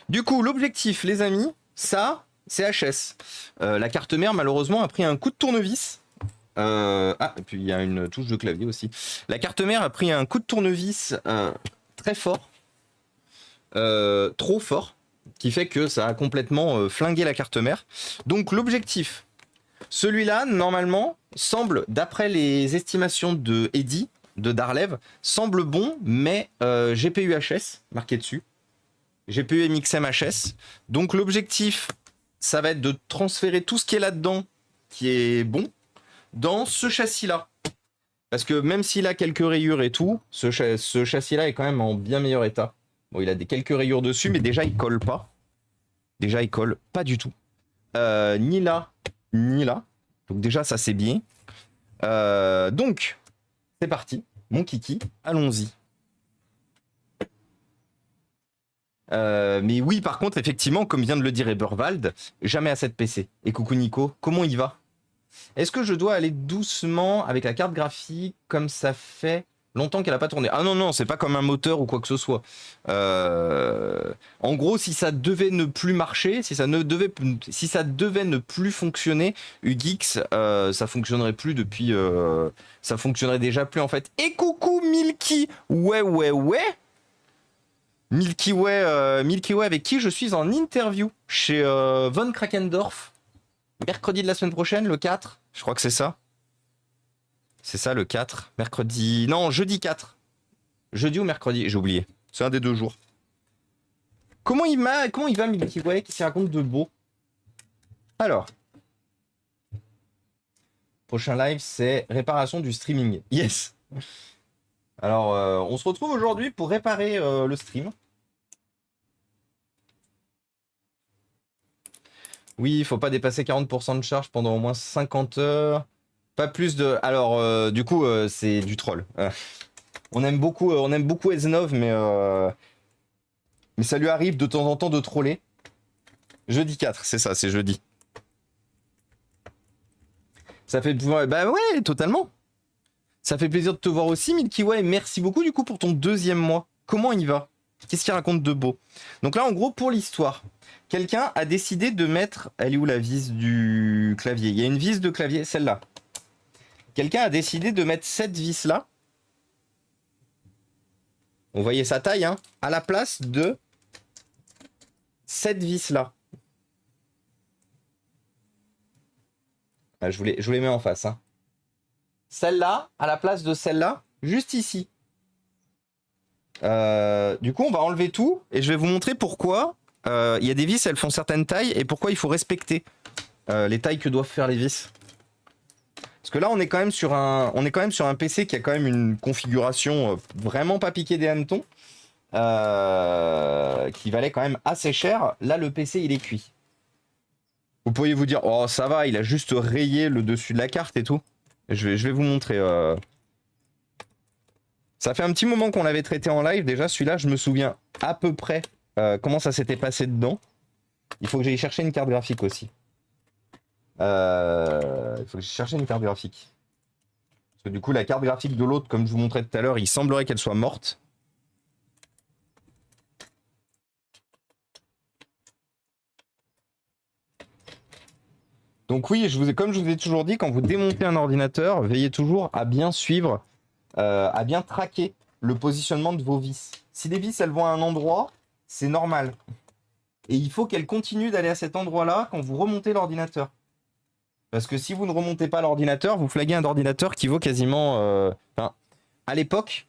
Du coup, l'objectif, les amis, ça, c'est HS. La carte mère, malheureusement, a pris un coup de tournevis. Et puis il y a une touche de clavier aussi. La carte mère a pris un coup de tournevis très fort, trop fort, qui fait que ça a complètement flingué la carte mère. Donc l'objectif, celui-là, normalement, semble, d'après les estimations de Eddy, de Darlev, semble bon, mais GPU HS, marqué dessus. GPU MXM HS. Donc l'objectif, ça va être de transférer tout ce qui est là-dedans, qui est bon, dans ce châssis-là. Parce que même s'il a quelques rayures et tout, ce châssis-là est quand même en bien meilleur état. Bon, il a quelques rayures dessus, mais déjà, il colle pas. Déjà, il colle pas du tout. Ni là, ni là. Donc déjà, ça, c'est bien. Donc, c'est parti. Mon kiki, allons-y. Mais oui, par contre, effectivement, comme vient de le dire Eberwald, jamais à cette PC. Et coucou Nico, comment il va? Est-ce que je dois aller doucement avec la carte graphique comme ça fait longtemps qu'elle n'a pas tourné? Ah non, non, c'est pas comme un moteur ou quoi que ce soit. En gros, si ça devait ne plus marcher, si ça devait ne plus fonctionner, UGX, ça fonctionnerait plus depuis... ça fonctionnerait déjà plus en fait. Et coucou Milky. Ouais, ouais, ouais. Milky Way avec qui je suis en interview chez Von Krakendorf. Mercredi de la semaine prochaine, le 4. Je crois que c'est ça. C'est ça, le 4. Mercredi... Non, jeudi 4. Jeudi ou mercredi, j'ai oublié. C'est un des 2 jours. Comment il va, Milky Way, qui s'y raconte de beau? Alors. Prochain live, c'est réparation du streaming. Yes. Alors, on se retrouve aujourd'hui pour réparer le stream. Oui, il faut pas dépasser 40% de charge pendant au moins 50 heures. Pas plus de... Alors, du coup, c'est du troll. On aime beaucoup S9, mais ça lui arrive de temps en temps de troller. Jeudi 4, c'est ça, c'est jeudi. Ça fait... Bah ouais, totalement. Ça fait plaisir de te voir aussi, Milky Way. Merci beaucoup, du coup, pour ton 2e mois. Comment il va? Qu'est-ce qu'il raconte de beau? Donc là, en gros, pour l'histoire, quelqu'un a décidé de mettre... Elle est où la vis du clavier? Il y a une vis de clavier, celle-là. Quelqu'un a décidé de mettre cette vis-là. On voyait sa taille, hein, à la place de cette vis-là. Ah, je vous les mets en face. Hein. Celle-là, à la place de celle-là, juste ici. Du coup, on va enlever tout et je vais vous montrer pourquoi il y a des vis, elles font certaines tailles et pourquoi il faut respecter les tailles que doivent faire les vis. Parce que là, on est quand même sur un PC qui a quand même une configuration vraiment pas piquée des hannetons, qui valait quand même assez cher. Là, le PC, il est cuit. Vous pourriez vous dire, oh ça va, il a juste rayé le dessus de la carte et tout. Je vais vous montrer. Ça fait un petit moment qu'on l'avait traité en live. Déjà, celui-là, je me souviens à peu près comment ça s'était passé dedans. Il faut que j'aille chercher une carte graphique aussi. Il faut que j'aille chercher une carte graphique. Parce que du coup, la carte graphique de l'autre, comme je vous montrais tout à l'heure, il semblerait qu'elle soit morte. Donc oui, comme je vous ai toujours dit, quand vous démontez un ordinateur, veillez toujours à bien suivre, à bien traquer le positionnement de vos vis. Si les vis, elles vont à un endroit, c'est normal. Et il faut qu'elles continuent d'aller à cet endroit-là quand vous remontez l'ordinateur. Parce que si vous ne remontez pas l'ordinateur, vous flaguez un ordinateur qui vaut quasiment... à l'époque,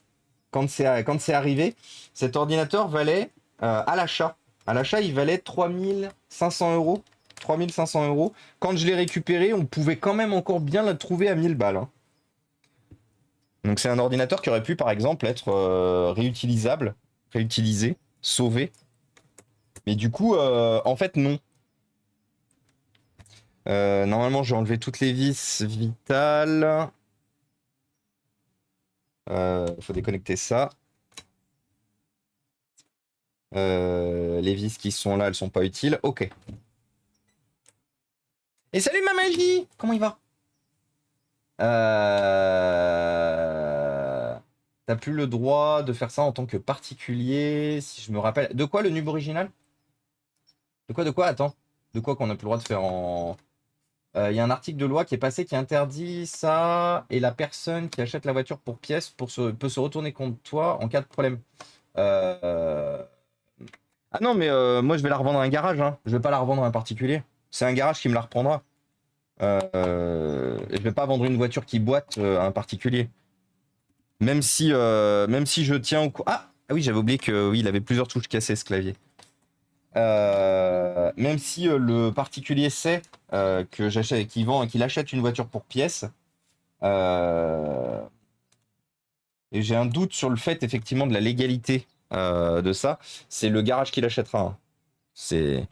quand c'est arrivé, cet ordinateur valait à l'achat. À l'achat, il valait 3500 euros. 3500 euros. Quand je l'ai récupéré, on pouvait quand même encore bien la trouver à 1000 balles. Hein. Donc c'est un ordinateur qui aurait pu par exemple être réutilisable, réutilisé, sauvé. Mais du coup, en fait non. Normalement, j'ai enlevé toutes les vis vitales. Il faut déconnecter ça. Les vis qui sont là, elles sont pas utiles. Ok. Et salut ma magie! Comment il va? T'as plus le droit de faire ça en tant que particulier, si je me rappelle. De quoi le nub original? De quoi? Attends. De quoi qu'on n'a plus le droit de faire en... Il y a un article de loi qui est passé qui interdit ça, et la personne qui achète la voiture pour pièce peut se retourner contre toi en cas de problème. Euh, Ah non, mais moi je vais la revendre à un garage, hein. Je vais pas la revendre à un particulier. C'est un garage qui me la reprendra. Je vais pas vendre une voiture qui boite à un particulier. Même si je tiens au ah oui, j'avais oublié que oui, il avait plusieurs touches cassées ce clavier. Même si le particulier sait que j'achète, qu'il achète une voiture pour pièce, euh, et j'ai un doute sur le fait effectivement de la légalité de ça, c'est le garage qui l'achètera, hein. C'est,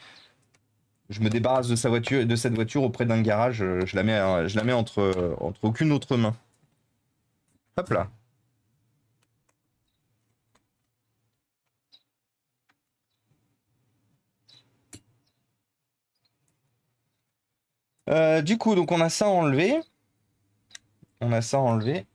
je me débarrasse de sa voiture, de cette voiture auprès d'un garage, je la mets entre aucune autre main. Hop là. Du coup, donc on a ça enlevé. On a ça enlevé.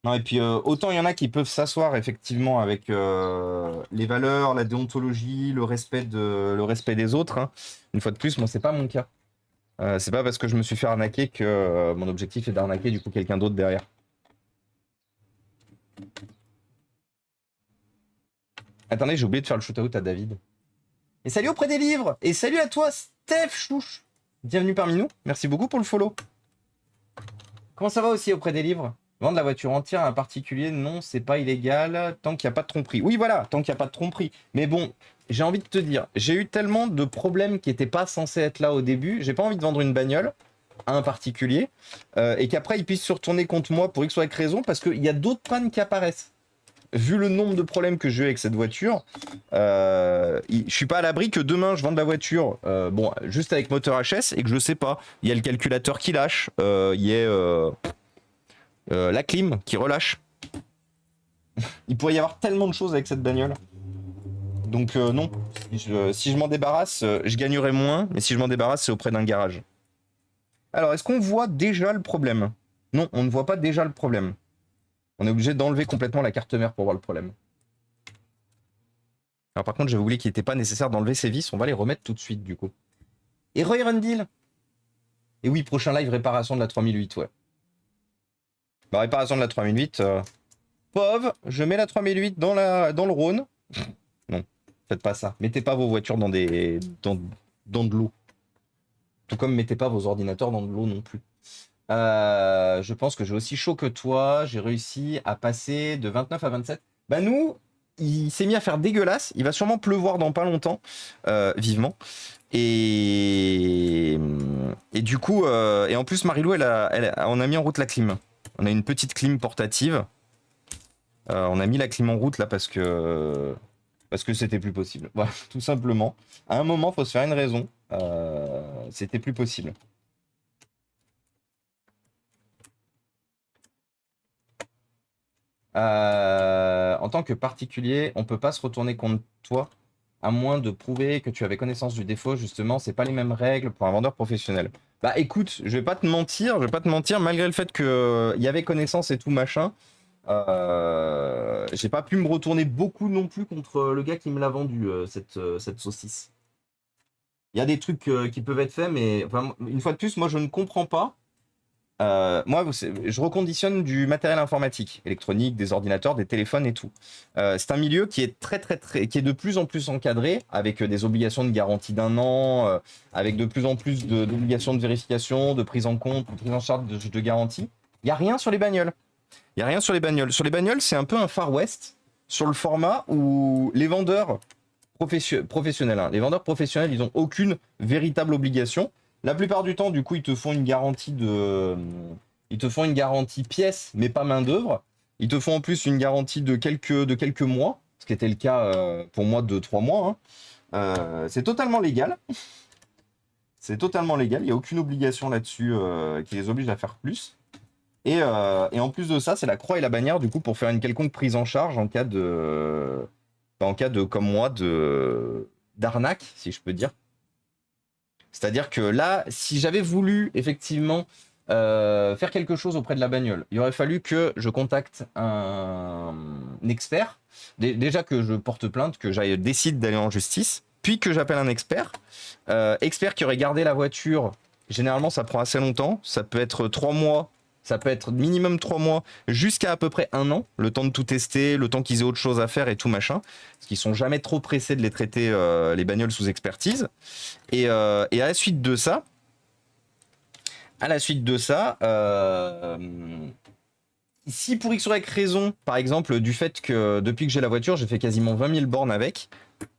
Non, et puis autant il y en a qui peuvent s'asseoir effectivement avec les valeurs, la déontologie, le respect des autres, hein. Une fois de plus, moi c'est pas mon cas. C'est pas parce que je me suis fait arnaquer que mon objectif est d'arnaquer du coup quelqu'un d'autre derrière. Attendez, j'ai oublié de faire le shoot-out à David. Et salut auprès des livres. Et salut à toi, Steph Chouche. Bienvenue parmi nous. Merci beaucoup pour le follow. Comment ça va aussi auprès des livres? Vendre la voiture entière à un particulier, non, c'est pas illégal, tant qu'il n'y a pas de tromperie. Oui, voilà, tant qu'il n'y a pas de tromperie. Mais bon, j'ai envie de te dire, j'ai eu tellement de problèmes qui n'étaient pas censés être là au début, j'ai pas envie de vendre une bagnole à un particulier, et qu'après il puisse se retourner contre moi pour X ou Y raison, parce qu'il y a d'autres pannes qui apparaissent. Vu le nombre de problèmes que j'ai eu avec cette voiture, je suis pas à l'abri que demain je vende la voiture, bon, juste avec moteur HS, et que je sais pas, il y a le calculateur qui lâche, il y a la clim qui relâche. Il pourrait y avoir tellement de choses avec cette bagnole. Donc non, si je m'en débarrasse, je gagnerai moins, mais si je m'en débarrasse, c'est auprès d'un garage. Alors, est-ce qu'on voit déjà le problème? Non, on ne voit pas déjà le problème. On est obligé d'enlever complètement la carte mère pour voir le problème. Alors par contre, j'avais oublié qu'il n'était pas nécessaire d'enlever ces vis, on va les remettre tout de suite du coup. Et Roy Rundil. Et oui, prochain live, réparation de la 3008, ouais. Bah, réparation de la 3008, pauvre, je mets la 3008 dans le Rhône. Non, faites pas ça. Mettez pas vos voitures dans de l'eau. Tout comme mettez pas vos ordinateurs dans de l'eau non plus. Je pense que j'ai aussi chaud que toi. J'ai réussi à passer de 29 à 27. Bah nous, il s'est mis à faire dégueulasse. Il va sûrement pleuvoir dans pas longtemps, vivement. Et du coup, et en plus, Marilou, on a mis en route la clim. On a une petite clim portative. On a mis la clim en route là parce que c'était plus possible. Voilà, tout simplement. À un moment, faut se faire une raison. C'était plus possible. En tant que particulier, on peut pas se retourner contre toi à moins de prouver que tu avais connaissance du défaut. Justement, c'est pas les mêmes règles pour un vendeur professionnel. Bah écoute, je vais pas te mentir, malgré le fait que il y avait connaissance et tout machin, j'ai pas pu me retourner beaucoup non plus contre le gars qui me l'a vendu cette saucisse. Il y a des trucs qui peuvent être faits, mais enfin, une fois de plus, moi je ne comprends pas. Moi, je reconditionne du matériel informatique, électronique, des ordinateurs, des téléphones et tout. C'est un milieu qui est qui est de plus en plus encadré, avec des obligations de garantie d'un an, avec de plus en plus d'obligations de vérification, de prise en compte, de prise en charge de garantie. Il n'y a rien sur les bagnoles. Il n'y a rien sur les bagnoles. Sur les bagnoles, c'est un peu un Far West sur le format où les vendeurs professionnels, hein, les vendeurs professionnels, ils n'ont aucune véritable obligation. La plupart du temps, du coup, ils te font une garantie pièce, mais pas main d'œuvre. Ils te font en plus une garantie de quelques mois, ce qui était le cas pour moi de 3 mois, hein. C'est totalement légal. C'est totalement légal. Il n'y a aucune obligation là-dessus qui les oblige à faire plus. Et en plus de ça, c'est la croix et la bannière du coup pour faire une quelconque prise en charge en cas de comme moi d'arnaque, si je peux dire. C'est-à-dire que là, si j'avais voulu effectivement faire quelque chose auprès de la bagnole. Il aurait fallu que je contacte un expert, déjà que je porte plainte, que j'aille décide d'aller en justice, puis que j'appelle un expert, expert qui aurait gardé la voiture. Généralement, ça prend assez longtemps, ça peut être 3 mois, ça peut être minimum 3 mois, jusqu'à peu près 1 an, le temps de tout tester, le temps qu'ils aient autre chose à faire et tout machin, parce qu'ils sont jamais trop pressés de les traiter, les bagnoles sous expertise. Et à la suite de ça, si pour X ou Y raison, par exemple, du fait que depuis que j'ai la voiture, j'ai fait quasiment 20 000 bornes avec,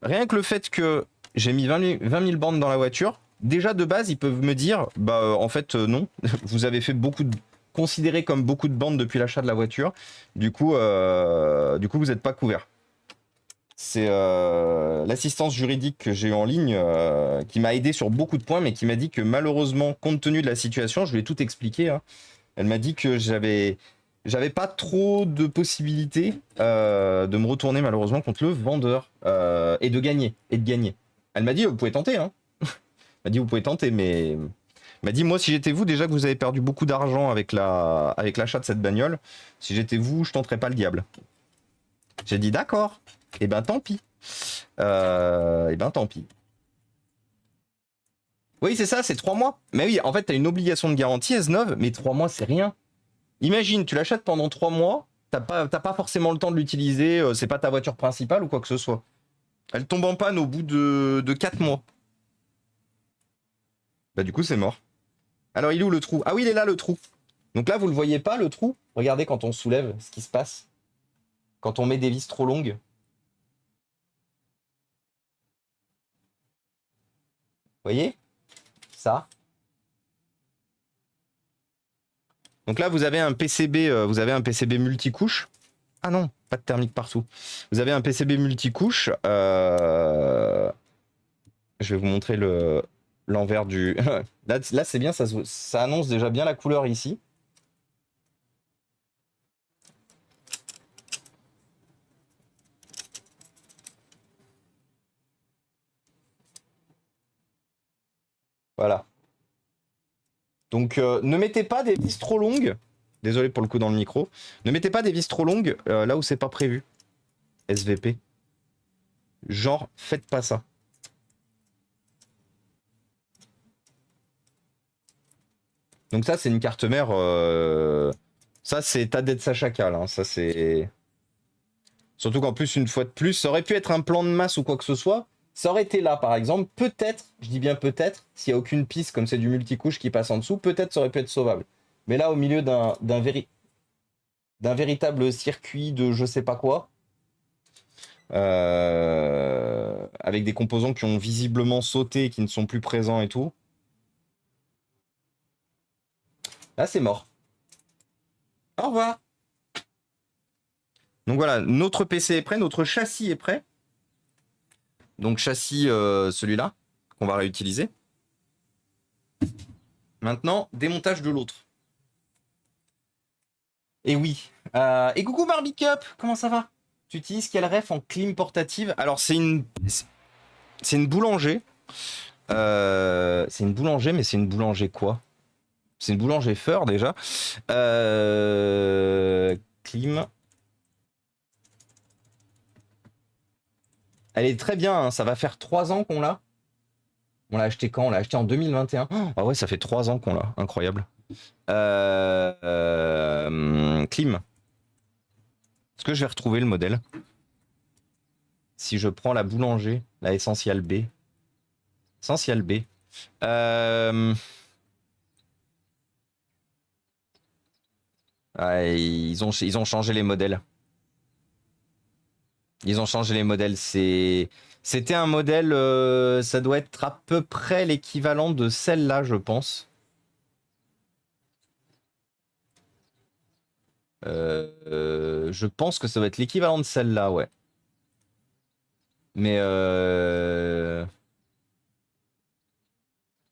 rien que le fait que j'ai mis 20 000 bornes dans la voiture, déjà de base, ils peuvent me dire, bah en fait, non, vous avez fait considéré comme beaucoup de bornes depuis l'achat de la voiture, du coup vous n'êtes pas couvert. C'est l'assistance juridique que j'ai eu en ligne qui m'a aidé sur beaucoup de points, mais qui m'a dit que malheureusement, compte tenu de la situation, je lui ai tout expliqué, hein, elle m'a dit que j'avais pas trop de possibilités de me retourner malheureusement contre le vendeur et de gagner. Elle m'a dit vous pouvez tenter, hein. Elle m'a dit vous pouvez tenter, mais elle m'a dit moi si j'étais vous, déjà que vous avez perdu beaucoup d'argent avec l'achat de cette bagnole, si j'étais vous, je tenterais pas le diable. J'ai dit d'accord. Et ben tant pis. Oui, c'est ça, c'est 3 mois. Mais oui, en fait, t'as une obligation de garantie S9, mais 3 mois, c'est rien. Imagine, tu l'achètes pendant 3 mois, t'as pas forcément le temps de l'utiliser, c'est pas ta voiture principale ou quoi que ce soit. Elle tombe en panne au bout de 4 mois. Bah du coup, c'est mort. Alors, il est où le trou? Ah oui, il est là, le trou. Donc là, vous le voyez pas, le trou? Regardez quand on soulève ce qui se passe. Quand on met des vis trop longues. Vous voyez? Ça. Donc là, vous avez un PCB multicouche. Ah non, pas de thermique partout. Vous avez un PCB multicouche. Je vais vous montrer l'envers du... là c'est bien, ça annonce déjà bien la couleur ici. Voilà. Donc ne mettez pas des vis trop longues. Désolé pour le coup dans le micro. Ne mettez pas des vis trop longues là où c'est pas prévu. SVP. Genre, faites pas ça. Donc ça, c'est une carte mère. Ça, c'est Tadej Sachakal. Hein. Ça, c'est... Surtout qu'en plus, une fois de plus, ça aurait pu être un plan de masse ou quoi que ce soit. Ça aurait été là, par exemple. Peut-être, je dis bien peut-être, s'il n'y a aucune piste, comme c'est du multicouche qui passe en dessous, peut-être ça aurait pu être sauvable. Mais là, au milieu d'un véritable circuit de je sais pas quoi, avec des composants qui ont visiblement sauté et qui ne sont plus présents et tout, là, c'est mort. Au revoir. Donc voilà, notre PC est prêt, notre châssis est prêt. Donc châssis, celui-là, qu'on va réutiliser. Maintenant, démontage de l'autre. Et oui. Et coucou Barbie Cup, comment ça va? Tu utilises quel ref en clim portative? Alors c'est une boulanger. C'est une boulanger, mais c'est une boulanger quoi? C'est une boulanger Feur déjà. Clim. Elle est très bien, hein. Ça va faire 3 ans qu'on l'a. On l'a acheté quand? On l'a acheté en 2021. Ah ouais, ça fait 3 ans qu'on l'a. Incroyable. Clim. Est-ce que je vais retrouver le modèle? Si je prends la boulanger, la Essential B. Essential B. Ils ont changé les modèles. Ils ont changé les modèles. C'était un modèle, ça doit être à peu près l'équivalent de celle-là, je pense. Je pense que ça va être l'équivalent de celle-là, ouais. Mais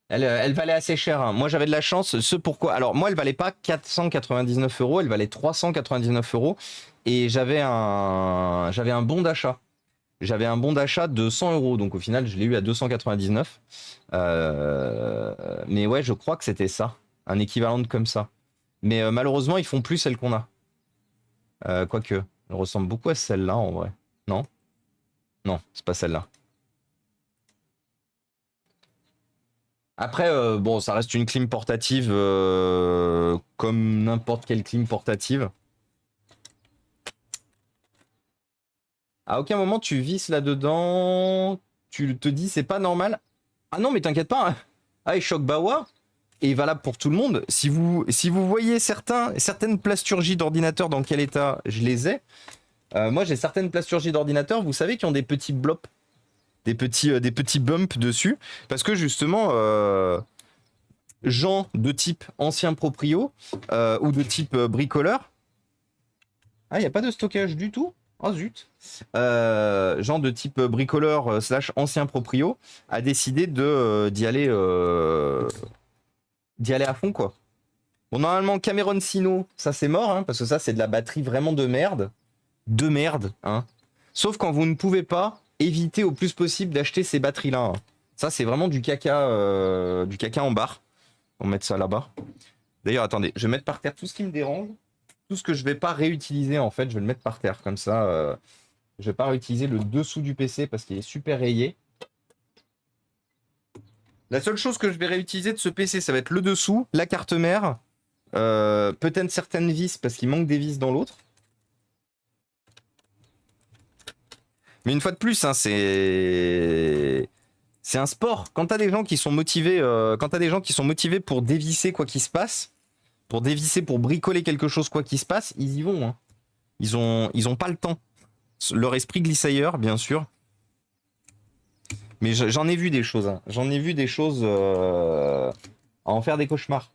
elle valait assez cher. Hein. Moi, j'avais de la chance. Ce pourquoi. Alors, moi, elle valait pas 499 €, elle valait 399 €. Et j'avais un bon d'achat. J'avais un bon d'achat de 100 €. Donc, au final, je l'ai eu à 299. Mais ouais, je crois que c'était ça. un équivalent comme ça. Mais malheureusement, ils font plus celle qu'on a. Quoique, elle ressemble beaucoup à celle-là en vrai. Non? Non, c'est pas celle-là. Après, bon, ça reste une clim portative comme n'importe quelle clim portative. À aucun moment tu visses là-dedans, tu te dis c'est pas normal. Ah non, mais t'inquiète pas. Hein. Ah, et Shock Bawa est valable pour tout le monde. Si vous voyez certaines plasturgies d'ordinateur dans quel état je les ai, moi j'ai certaines plasturgies d'ordinateur, vous savez, qui ont des petits blops, des petits bumps dessus, parce que justement, gens de type ancien proprio ou de type bricoleur. Ah, il n'y a pas de stockage du tout? Oh zut. Gens de type bricoleur slash ancien proprio a décidé d'y aller à fond, quoi. Bon, normalement, Cameron Sino, ça c'est mort, hein, parce que ça c'est de la batterie vraiment de merde. De merde, hein. Sauf quand vous ne pouvez pas éviter au plus possible d'acheter ces batteries-là. Hein. Ça c'est vraiment du caca en barre. On va mettre ça là-bas. D'ailleurs, attendez, je vais mettre par terre tout ce qui me dérange. Tout ce que je vais pas réutiliser, en fait, je vais le mettre par terre. Comme ça, je vais pas réutiliser le dessous du PC parce qu'il est super rayé. La seule chose que je vais réutiliser de ce PC, ça va être le dessous, la carte mère, peut-être certaines vis parce qu'il manque des vis dans l'autre. Mais une fois de plus, hein, c'est un sport. Quand t'as des gens qui sont motivés, pour dévisser quoi qu'il se passe, pour dévisser, pour bricoler quelque chose quoi qu'il se passe, ils y vont. Hein. Ils ont pas le temps. Leur esprit glisse ailleurs, bien sûr. Mais j'en ai vu des choses. Hein. J'en ai vu des choses à en faire des cauchemars.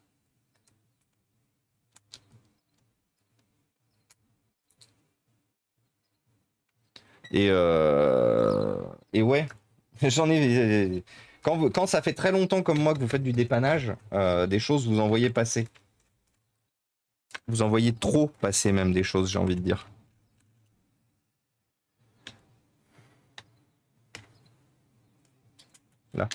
Et ouais, j'en ai. Quand ça fait très longtemps comme moi que vous faites du dépannage, des choses vous en voyez passer. Vous en voyez trop passer même des choses, j'ai envie de dire. Là.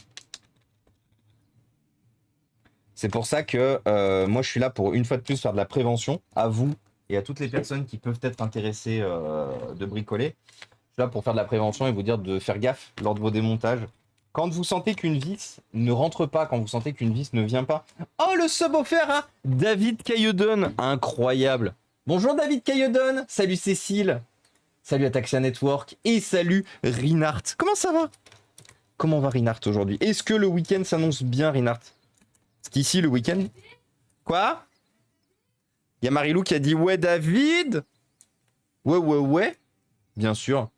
C'est pour ça que moi je suis là pour une fois de plus faire de la prévention à vous et à toutes les personnes qui peuvent être intéressées de bricoler. Je suis là pour faire de la prévention et vous dire de faire gaffe lors de vos démontages. Quand vous sentez qu'une vis ne rentre pas, quand vous sentez qu'une vis ne vient pas. Oh, le sub offert à David Cailledon. Incroyable. Bonjour David Cailledon. Salut Cécile. Salut Ataxia Network. Et salut Rinart. Comment ça va? Comment va Rinart aujourd'hui? Est-ce que le week-end s'annonce bien, Rinart? Parce qu'ici, le week-end... Quoi? Il y a Marilou qui a dit « Ouais, David !» Ouais. Bien sûr.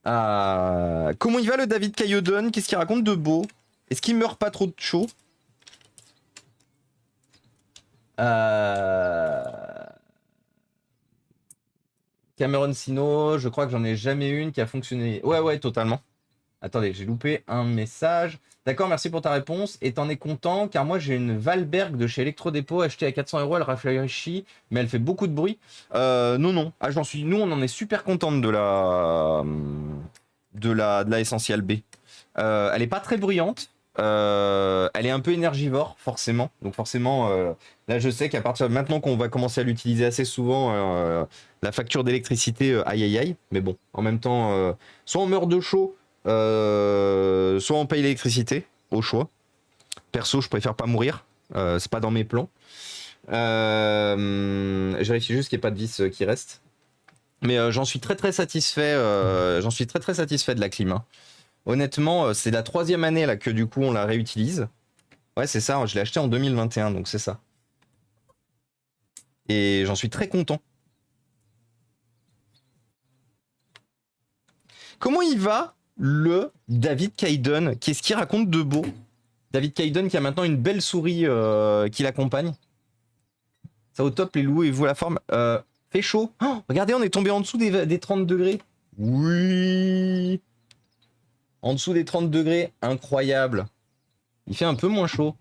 Comment il va le David Cailledon? Qu'est-ce qu'il raconte de beau? Est-ce qu'il meurt pas trop de chaud? Cameron Sino, je crois que j'en ai jamais une qui a fonctionné. Ouais, totalement. Attendez, j'ai loupé un message. D'accord, merci pour ta réponse. Et t'en es content car moi j'ai une Valberg de chez Electrodépôt achetée à 400 €. Elle rafraîchit, mais elle fait beaucoup de bruit. Non. Ah, nous, on en est super contente de la Essential B. Elle est pas très bruyante. Elle est un peu énergivore, forcément. Donc forcément, là, je sais qu'à partir de maintenant qu'on va commencer à l'utiliser assez souvent, la facture d'électricité, aïe. Mais bon, en même temps, soit on meurt de chaud, soit on paye l'électricité, au choix. Perso, je préfère pas mourir. C'est pas dans mes plans. Je vérifie juste qu'il n'y ait pas de vis qui reste. Mais j'en suis très satisfait. J'en suis très satisfait de la clim. Hein. Honnêtement, c'est la 3e année là que du coup on la réutilise. Ouais, c'est ça. Je l'ai acheté en 2021, donc c'est ça. Et j'en suis très content. Comment il va le David Cailledon? Qu'est-ce qu'il raconte de beau? David Cailledon qui a maintenant une belle souris qui l'accompagne. Ça au top les loups et vous la forme. Fait chaud. Oh, regardez, on est tombé en dessous des 30 degrés. Oui. En dessous des 30 degrés, incroyable. Il fait un peu moins chaud.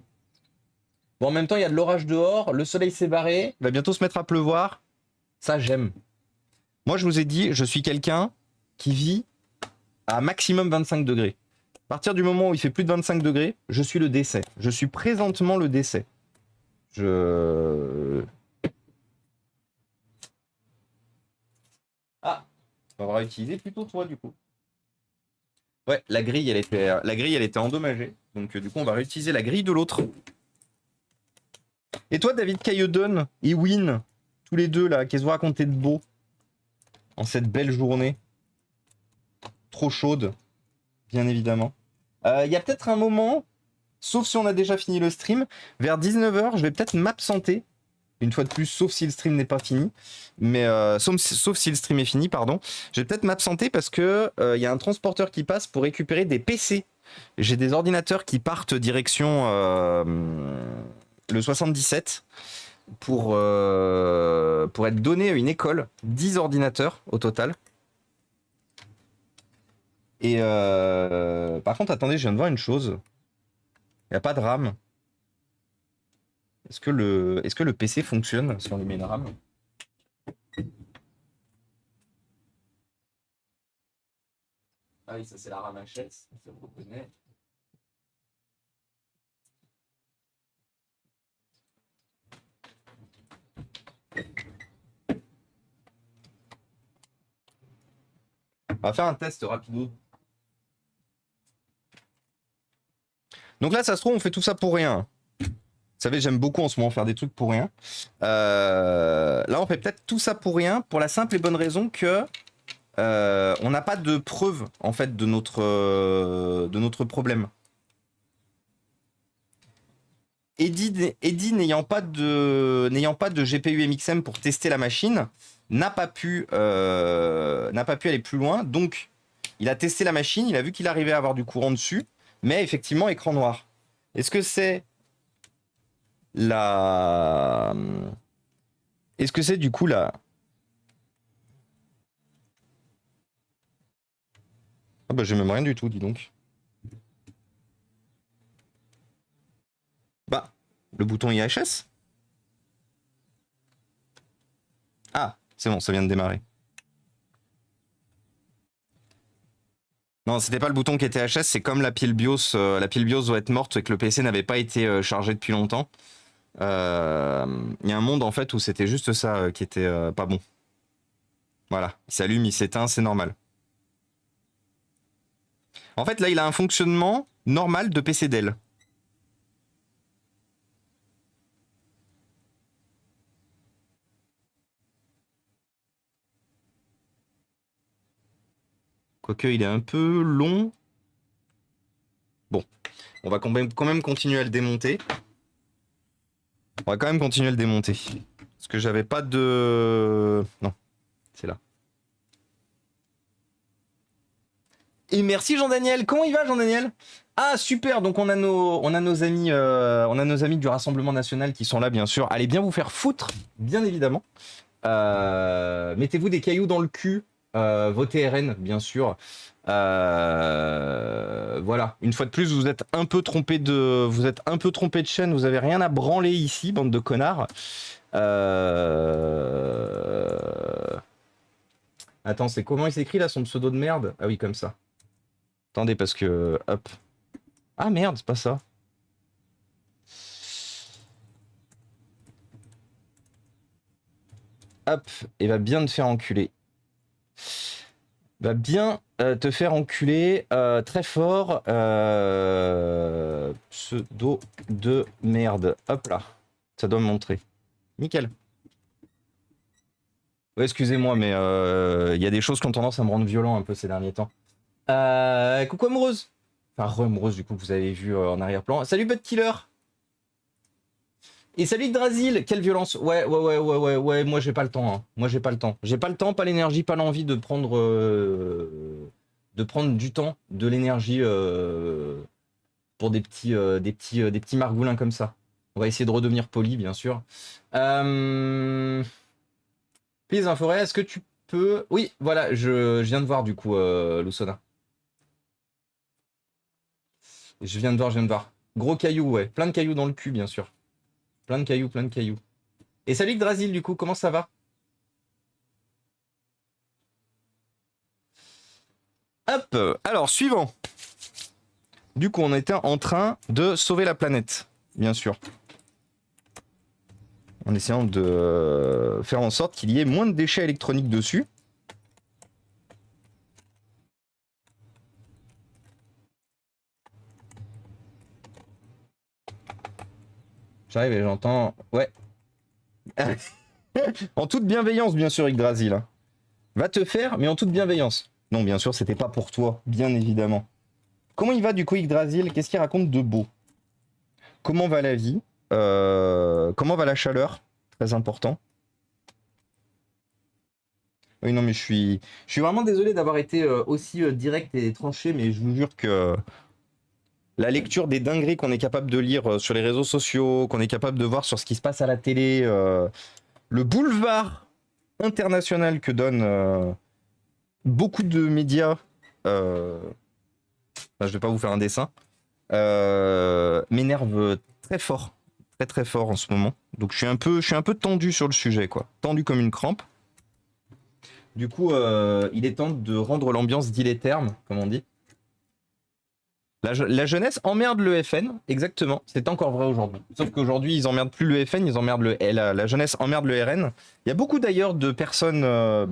Bon, en même temps, il y a de l'orage dehors, le soleil s'est barré, il va bientôt se mettre à pleuvoir. Ça, j'aime. Moi, je vous ai dit, je suis quelqu'un qui vit à maximum 25 degrés. À partir du moment où il fait plus de 25 degrés, je suis le décès. Je suis présentement le décès. Je... Ah, on va réutiliser plutôt toi du coup. Ouais, la grille, elle était endommagée. Donc du coup, on va réutiliser la grille de l'autre. Et toi, David Cailledon et Win, tous les deux là, qu'est-ce que vous racontez de beau en cette belle journée? Trop chaude, bien évidemment. Il y a peut-être un moment, sauf si on a déjà fini le stream, vers 19h, je vais peut-être m'absenter. Une fois de plus, sauf si le stream n'est pas fini. Mais sauf si le stream est fini, pardon. Je vais peut-être m'absenter parce que y a un transporteur qui passe pour récupérer des PC. J'ai des ordinateurs qui partent direction le 77 pour être donnés à une école. 10 ordinateurs au total. Et par contre, attendez, je viens de voir une chose. Il n'y a pas de RAM. Est-ce que le PC fonctionne si on lui met une RAM? Ah oui, ça c'est la RAM HS, ça vous reconnaît. On va faire un test rapido. Donc là, ça se trouve, on fait tout ça pour rien. Vous savez, j'aime beaucoup en ce moment faire des trucs pour rien. Là, on fait peut-être tout ça pour rien, pour la simple et bonne raison que on n'a pas de preuve en fait de notre problème. Eddie n'ayant pas de GPU MXM pour tester la machine, n'a pas pu aller plus loin. Donc, il a testé la machine, il a vu qu'il arrivait à avoir du courant dessus, mais effectivement, écran noir. Est-ce que c'est la... Est-ce que c'est du coup la... Ah bah j'ai même rien du tout, dis donc. Bah, le bouton IHS. Ah, c'est bon, ça vient de démarrer. Non, c'était pas le bouton qui était HS, c'est comme la pile BIOS. La pile BIOS doit être morte et que le PC n'avait pas été chargé depuis longtemps. Il y a un monde en fait où c'était juste ça qui était pas bon. Voilà, il s'allume, il s'éteint, c'est normal. En fait, là, il a un fonctionnement normal de PC Dell. Quoique, il est un peu long. Bon, on va quand même continuer à le démonter. On va quand même continuer à le démonter. Parce que j'avais pas de... Non, c'est là. Et merci Jean-Daniel. Comment il va Jean-Daniel? Ah super, donc on a nos amis du Rassemblement National qui sont là bien sûr. Allez bien vous faire foutre, bien évidemment. Mettez-vous des cailloux dans le cul. Votez RN, bien sûr. Voilà. Une fois de plus, vous êtes un peu trompé de chaîne. Vous avez rien à branler ici, bande de connards. Attends, c'est comment il s'écrit là son pseudo de merde? Ah oui, comme ça. Attendez, parce que hop. Ah merde, c'est pas ça. Hop, et va bien te faire enculer. Va bien te faire enculer très fort. Pseudo de merde. Hop là. Ça doit me montrer. Nickel. Ouais, excusez-moi, mais il y a des choses qui ont tendance à me rendre violent un peu ces derniers temps. Coucou amoureuse. Enfin, re-amoureuse, du coup, vous avez vu en arrière-plan. Salut Bud Killer. Et salut Drasil, quelle violence. Ouais, moi j'ai pas le temps. Hein. Moi j'ai pas le temps. J'ai pas le temps, pas l'énergie, pas l'envie de prendre du temps, de l'énergie pour des petits margoulins comme ça. On va essayer de redevenir poli, bien sûr. Please, Inforé, est-ce que tu peux... Oui, voilà, je viens de voir du coup, Lusona. Je viens de voir. Gros cailloux, ouais. Plein de cailloux dans le cul, bien sûr. Plein de cailloux. Et salut Drasil, du coup, comment ça va? Hop, alors suivant. Du coup, on était en train de sauver la planète, bien sûr. en essayant de faire en sorte qu'il y ait moins de déchets électroniques dessus. J'arrive et j'entends... Ouais. En toute bienveillance, bien sûr, Yggdrasil. Hein. Va te faire, mais en toute bienveillance. Non, bien sûr, c'était pas pour toi, bien évidemment. Comment il va du coup, Yggdrasil? Qu'est-ce qu'il raconte de beau? Comment va la vie? Comment va la chaleur? Très important. Oui, non, mais je suis vraiment désolé d'avoir été aussi direct et tranché, mais je vous jure que la lecture des dingueries qu'on est capable de lire sur les réseaux sociaux, qu'on est capable de voir sur ce qui se passe à la télé, le boulevard international que donnent beaucoup de médias, je vais pas vous faire un dessin, m'énerve très fort, très très fort en ce moment. Donc je suis un peu tendu sur le sujet, quoi, tendu comme une crampe. Du coup, il est temps de rendre l'ambiance diléterne, comme on dit. La jeunesse emmerde le FN, exactement. C'est encore vrai aujourd'hui. Sauf qu'aujourd'hui, ils emmerdent plus le FN, ils emmerdent la jeunesse emmerde le RN. Il y a beaucoup d'ailleurs de personnes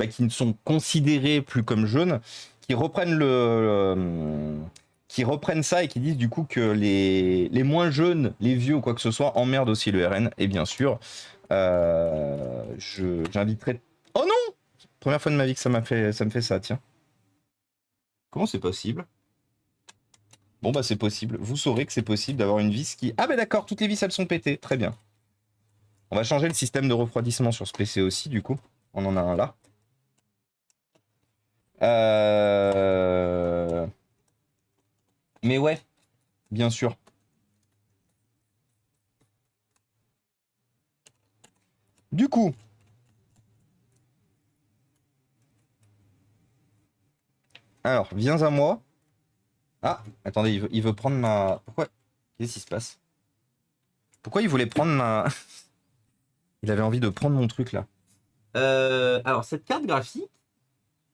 qui ne sont considérées plus comme jeunes, qui reprennent qui reprennent ça et qui disent du coup que les moins jeunes, les vieux ou quoi que ce soit, emmerdent aussi le RN. Et bien sûr, j'inviterai... Oh non! Première fois de ma vie que ça me fait ça, tiens. Comment c'est possible? Bon bah c'est possible, vous saurez que c'est possible d'avoir une vis qui... Ah bah d'accord, toutes les vis elles sont pétées, très bien. On va changer le système de refroidissement sur ce PC aussi du coup, on en a un là. Mais ouais, bien sûr. Du coup... Alors, viens à moi. Ah, attendez, il veut prendre ma... Pourquoi? Qu'est-ce qui se passe? Pourquoi il voulait prendre ma... Il avait envie de prendre mon truc là. Alors, cette carte graphique...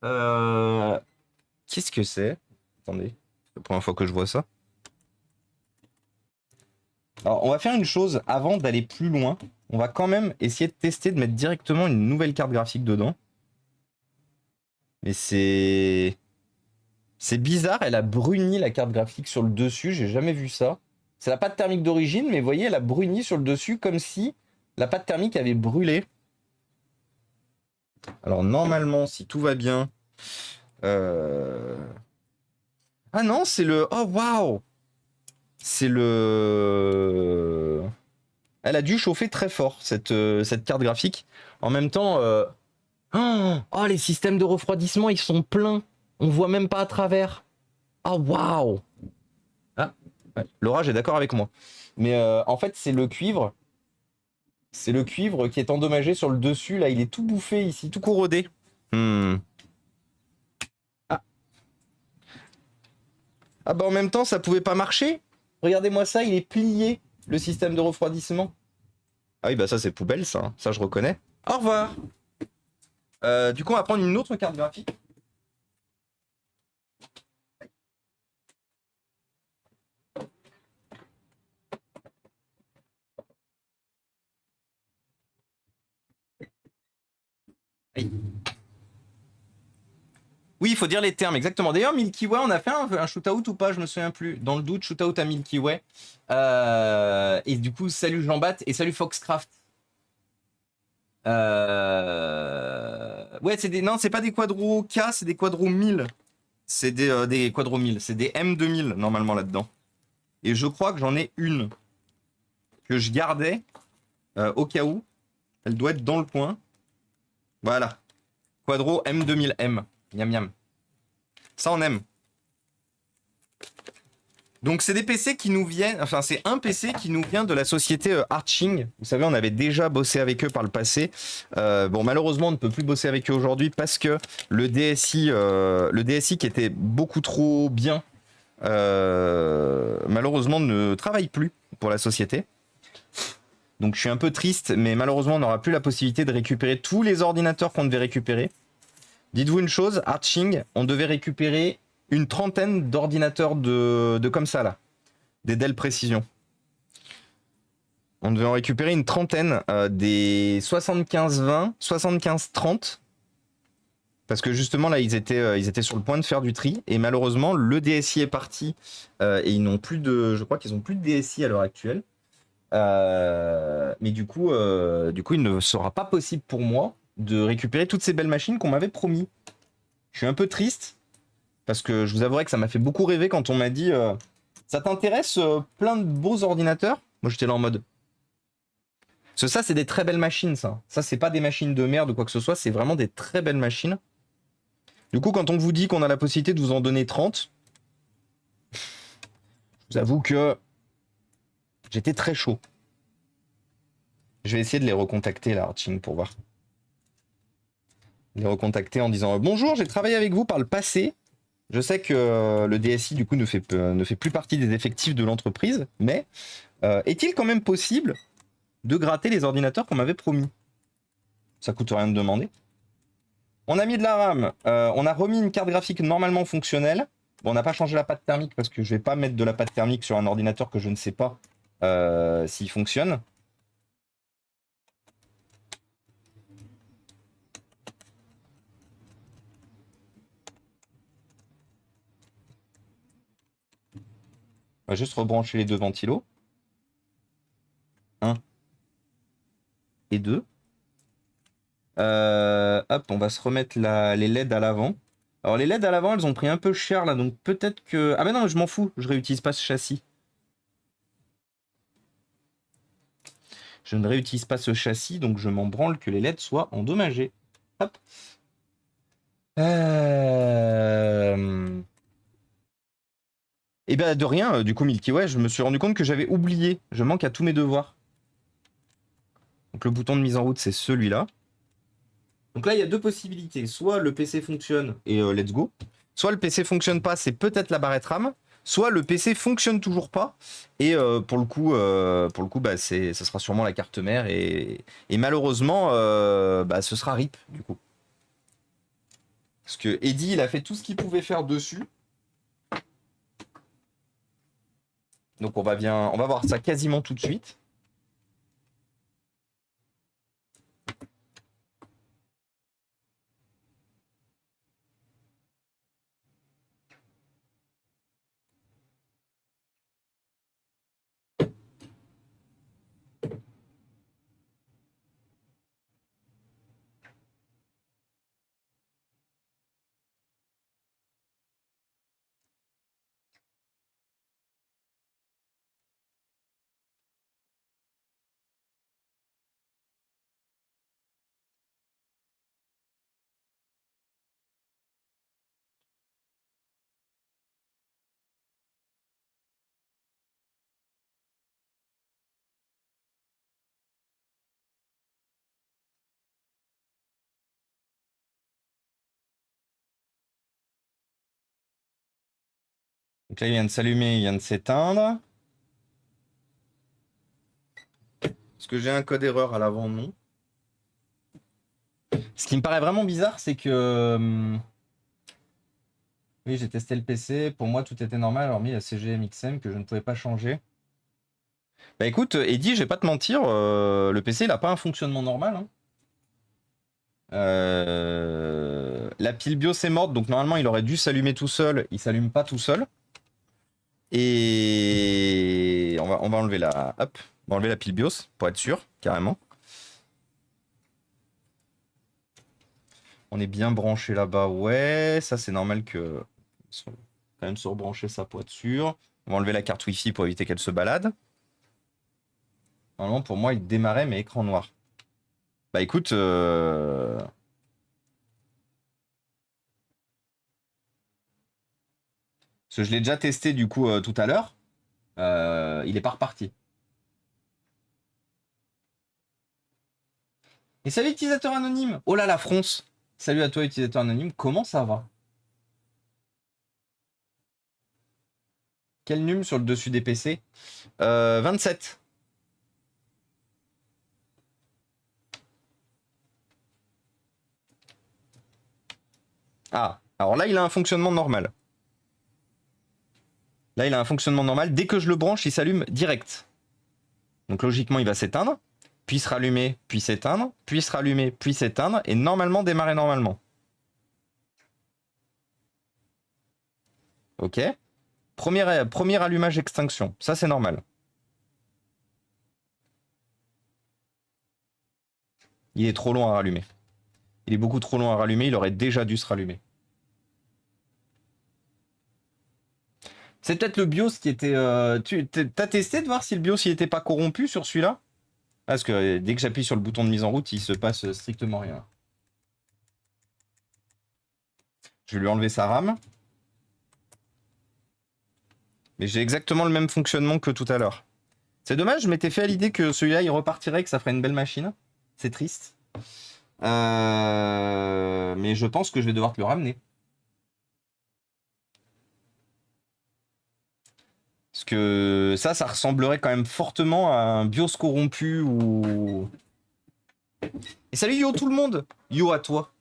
Qu'est-ce que c'est? Attendez, c'est la première fois que je vois ça. Alors, on va faire une chose avant d'aller plus loin. On va quand même essayer de tester de mettre directement une nouvelle carte graphique dedans. Mais c'est... C'est bizarre, elle a bruni la carte graphique sur le dessus, j'ai jamais vu ça. C'est la pâte thermique d'origine, mais vous voyez, elle a bruni sur le dessus comme si la pâte thermique avait brûlé. Alors normalement, si tout va bien... Ah non, c'est le... Oh, waouh! C'est le... Elle a dû chauffer très fort, cette carte graphique. En même temps... Oh, les systèmes de refroidissement, ils sont pleins. On voit même pas à travers. Ah, waouh! Ah, ouais, l'orage est d'accord avec moi. Mais en fait, c'est le cuivre. C'est le cuivre qui est endommagé sur le dessus. Là, il est tout bouffé ici, tout corrodé. Ah. Ah bah en même temps, ça pouvait pas marcher. Regardez-moi ça, il est plié, le système de refroidissement. Ah oui, bah ça c'est poubelle, ça. Hein. Ça, je reconnais. Au revoir. Du coup, on va prendre une autre carte graphique. Oui, il faut dire les termes, exactement. D'ailleurs, Milky Way, on a fait un shoot-out ou pas? Je me souviens plus. Dans le doute, shoot-out à Milky Way. Et du coup, salut Jean-Bat et salut Foxcraft. Ouais, c'est des... Non, c'est pas des quadros K, c'est des quadros 1000. C'est des quadros 1000. C'est des M2000, normalement, là-dedans. Et je crois que j'en ai une que je gardais au cas où. Elle doit être dans le coin. Voilà. Quadro M2000M. Miam miam. Ça, on aime. Donc, c'est des PC qui nous viennent... Enfin, c'est un PC qui nous vient de la société Arching. Vous savez, on avait déjà bossé avec eux par le passé. Bon, malheureusement, on ne peut plus bosser avec eux aujourd'hui parce que le DSI qui était beaucoup trop bien, malheureusement, ne travaille plus pour la société. Donc, je suis un peu triste, mais malheureusement, on n'aura plus la possibilité de récupérer tous les ordinateurs qu'on devait récupérer. Dites-vous une chose, Arching, on devait récupérer une trentaine d'ordinateurs de comme ça là, des Dell Précision. On devait en récupérer une trentaine, des 75-20, 75-30. Parce que justement, là, ils étaient sur le point de faire du tri. Et malheureusement, le DSI est parti. Et ils n'ont plus de. Je crois qu'ils n'ont plus de DSI à l'heure actuelle. Mais du coup, il ne sera pas possible pour moi de récupérer toutes ces belles machines qu'on m'avait promis. Je suis un peu triste. Parce que je vous avouerai que ça m'a fait beaucoup rêver quand on m'a dit ça t'intéresse plein de beaux ordinateurs? Moi, j'étais là en mode. Parce que ça, c'est des très belles machines, ça. Ça, c'est pas des machines de merde ou quoi que ce soit. C'est vraiment des très belles machines. Du coup, quand on vous dit qu'on a la possibilité de vous en donner 30, je vous avoue que j'étais très chaud. Je vais essayer de les recontacter là, Arching, pour voir. Les recontacter en disant bonjour, j'ai travaillé avec vous par le passé. Je sais que le DSI du coup ne fait plus partie des effectifs de l'entreprise, mais est-il quand même possible de gratter les ordinateurs qu'on m'avait promis? Ça coûte rien de demander. On a mis de la RAM, on a remis une carte graphique normalement fonctionnelle. Bon, on n'a pas changé la pâte thermique parce que je vais pas mettre de la pâte thermique sur un ordinateur que je ne sais pas s'il fonctionne. On va juste rebrancher les deux ventilos. 1 et 2. Hop, on va se remettre les LED à l'avant. Alors les LED à l'avant, elles ont pris un peu cher là, donc peut-être que... Ah ben non, je m'en fous, je réutilise pas ce châssis. Je ne réutilise pas ce châssis, donc je m'en branle que les LED soient endommagés. Hop. Et ben de rien, du coup Milky Way, je me suis rendu compte que j'avais oublié. Je manque à tous mes devoirs. Donc le bouton de mise en route, c'est celui-là. Donc là, il y a deux possibilités. Soit le PC fonctionne et let's go. Soit le PC fonctionne pas, c'est peut-être la barrette RAM. Soit le PC fonctionne toujours pas. Et pour le coup, bah, ça sera sûrement la carte mère. Et malheureusement, bah, ce sera RIP du coup. Parce que Eddie, il a fait tout ce qu'il pouvait faire dessus. Donc on va voir ça quasiment tout de suite. Donc là, il vient de s'allumer, il vient de s'éteindre. Est-ce que j'ai un code erreur à l'avant? Non. Ce qui me paraît vraiment bizarre, c'est que... oui, j'ai testé le PC. Pour moi, tout était normal, hormis la CGMXM que je ne pouvais pas changer. Bah écoute, Eddie, je vais pas te mentir, le PC, il a pas un fonctionnement normal. Hein. La pile BIOS est morte, donc normalement, il aurait dû s'allumer tout seul. Il s'allume pas tout seul. Et on va enlever hop, on va enlever la pile BIOS pour être sûr, carrément. On est bien branché là-bas, ouais. Ça, c'est normal que... quand même se rebrancher ça pour être sûr. On va enlever la carte Wi-Fi pour éviter qu'elle se balade. Normalement, pour moi, il démarrait, mais écran noir. Bah écoute... parce que je l'ai déjà testé du coup tout à l'heure. Il est pas reparti. Et salut utilisateur anonyme. Oh là la France. Salut à toi utilisateur anonyme. Comment ça va? Quel num sur le dessus des PC? 27. Ah, alors là, il a un fonctionnement normal. Là, il a un fonctionnement normal. Dès que je le branche, il s'allume direct. Donc logiquement, il va s'éteindre, puis se rallumer, puis s'éteindre, puis se rallumer, puis s'éteindre, et normalement démarrer normalement. Ok. Premier allumage extinction. Ça, c'est normal. Il est trop long à rallumer. Il est beaucoup trop long à rallumer. Il aurait déjà dû se rallumer. C'est peut-être le BIOS qui était... T'as testé de voir si le BIOS il était pas corrompu sur celui-là? Parce que dès que j'appuie sur le bouton de mise en route, il se passe strictement rien. Je vais lui enlever sa RAM. Mais j'ai exactement le même fonctionnement que tout à l'heure. C'est dommage, je m'étais fait à l'idée que celui-là, il repartirait, que ça ferait une belle machine. C'est triste. Mais je pense que je vais devoir te le ramener. Parce que ça ressemblerait quand même fortement à un BIOS corrompu ou... Et salut yo tout le monde! Yo à toi!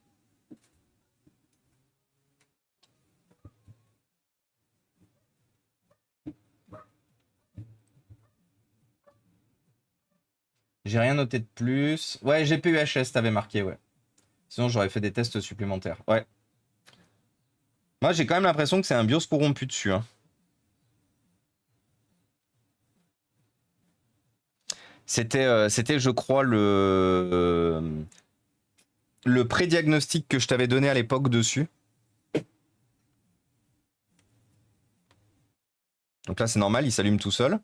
J'ai rien noté de plus. Ouais, GPUHS, t'avais marqué, ouais. Sinon, j'aurais fait des tests supplémentaires. Ouais. Moi, j'ai quand même l'impression que c'est un BIOS corrompu dessus. Hein. C'était, je crois, le pré-diagnostic que je t'avais donné à l'époque dessus. Donc là, c'est normal, il s'allume tout seul.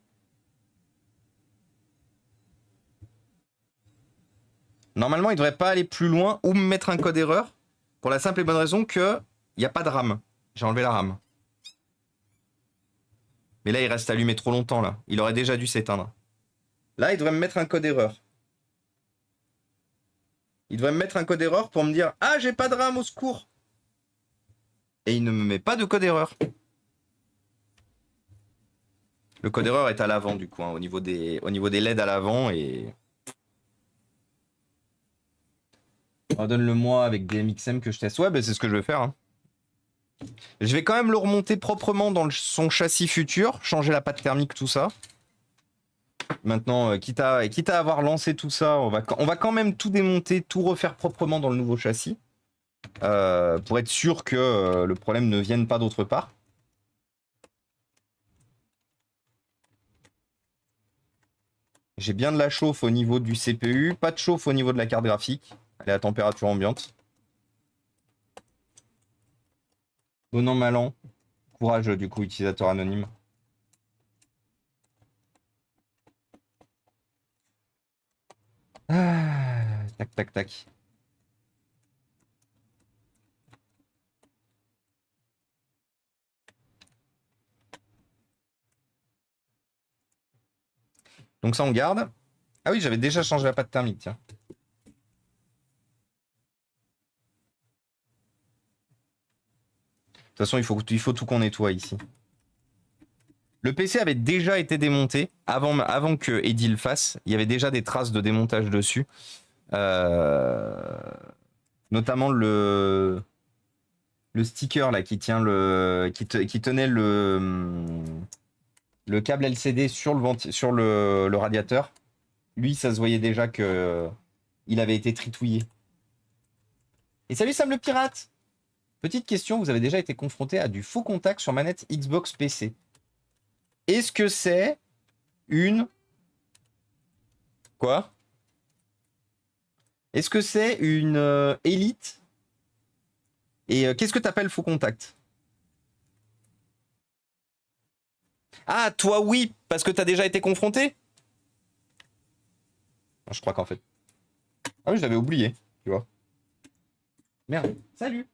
Normalement, il devrait pas aller plus loin ou me mettre un code erreur pour la simple et bonne raison que il n'y a pas de RAM. J'ai enlevé la RAM. Mais là, il reste allumé trop longtemps, là. Il aurait déjà dû s'éteindre. Là, il devrait me mettre un code erreur. Il devrait me mettre un code erreur pour me dire « Ah, j'ai pas de RAM, au secours !» Et il ne me met pas de code erreur. Le code erreur est à l'avant, du coup, hein, au niveau des LED à l'avant. Et... Redonne-le-moi avec des MXM que je teste. Ouais, bah, c'est ce que je vais faire. Hein. Je vais quand même le remonter proprement dans son châssis futur, changer la pâte thermique, tout ça. Maintenant, quitte à avoir lancé tout ça, on va quand même tout démonter, tout refaire proprement dans le nouveau châssis. Pour être sûr que le problème ne vienne pas d'autre part. J'ai bien de la chauffe au niveau du CPU, pas de chauffe au niveau de la carte graphique. Elle est à température ambiante. Bon an, mal an. Courage du coup, utilisateur anonyme. Ah, tac, tac, tac. Donc ça, on garde. Ah oui, j'avais déjà changé la pâte thermique, tiens. De toute façon, il faut tout qu'on nettoie ici. Le PC avait déjà été démonté avant que Eddie le fasse. Il y avait déjà des traces de démontage dessus. Notamment le sticker là qui tient qui tenait le câble LCD sur le radiateur. Lui, ça se voyait déjà que il avait été tritouillé. Et salut Sam le pirate! Petite question, vous avez déjà été confronté à du faux contact sur manette Xbox PC. Est-ce que c'est une... Quoi? Est-ce que c'est une élite? Et qu'est-ce que t'appelles faux contact? Ah, toi oui, parce que t'as déjà été confronté? Je crois qu'en fait... Ah oui, je l'avais oublié, tu vois. Merde, salut!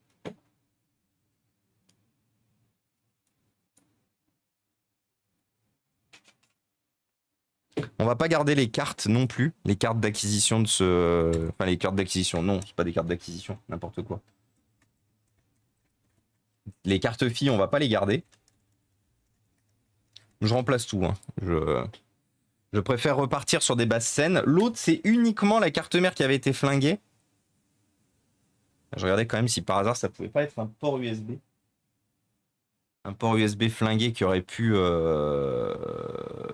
On va pas garder les cartes non plus, les cartes d'acquisition de ce... Enfin, les cartes d'acquisition, non, c'est pas des cartes d'acquisition, n'importe quoi. Les cartes filles, on va pas les garder. Je remplace tout, hein. Je préfère repartir sur des bases saines. L'autre, c'est uniquement la carte mère qui avait été flinguée. Je regardais quand même si par hasard ça pouvait pas être un port USB. Un port USB flingué qui aurait pu...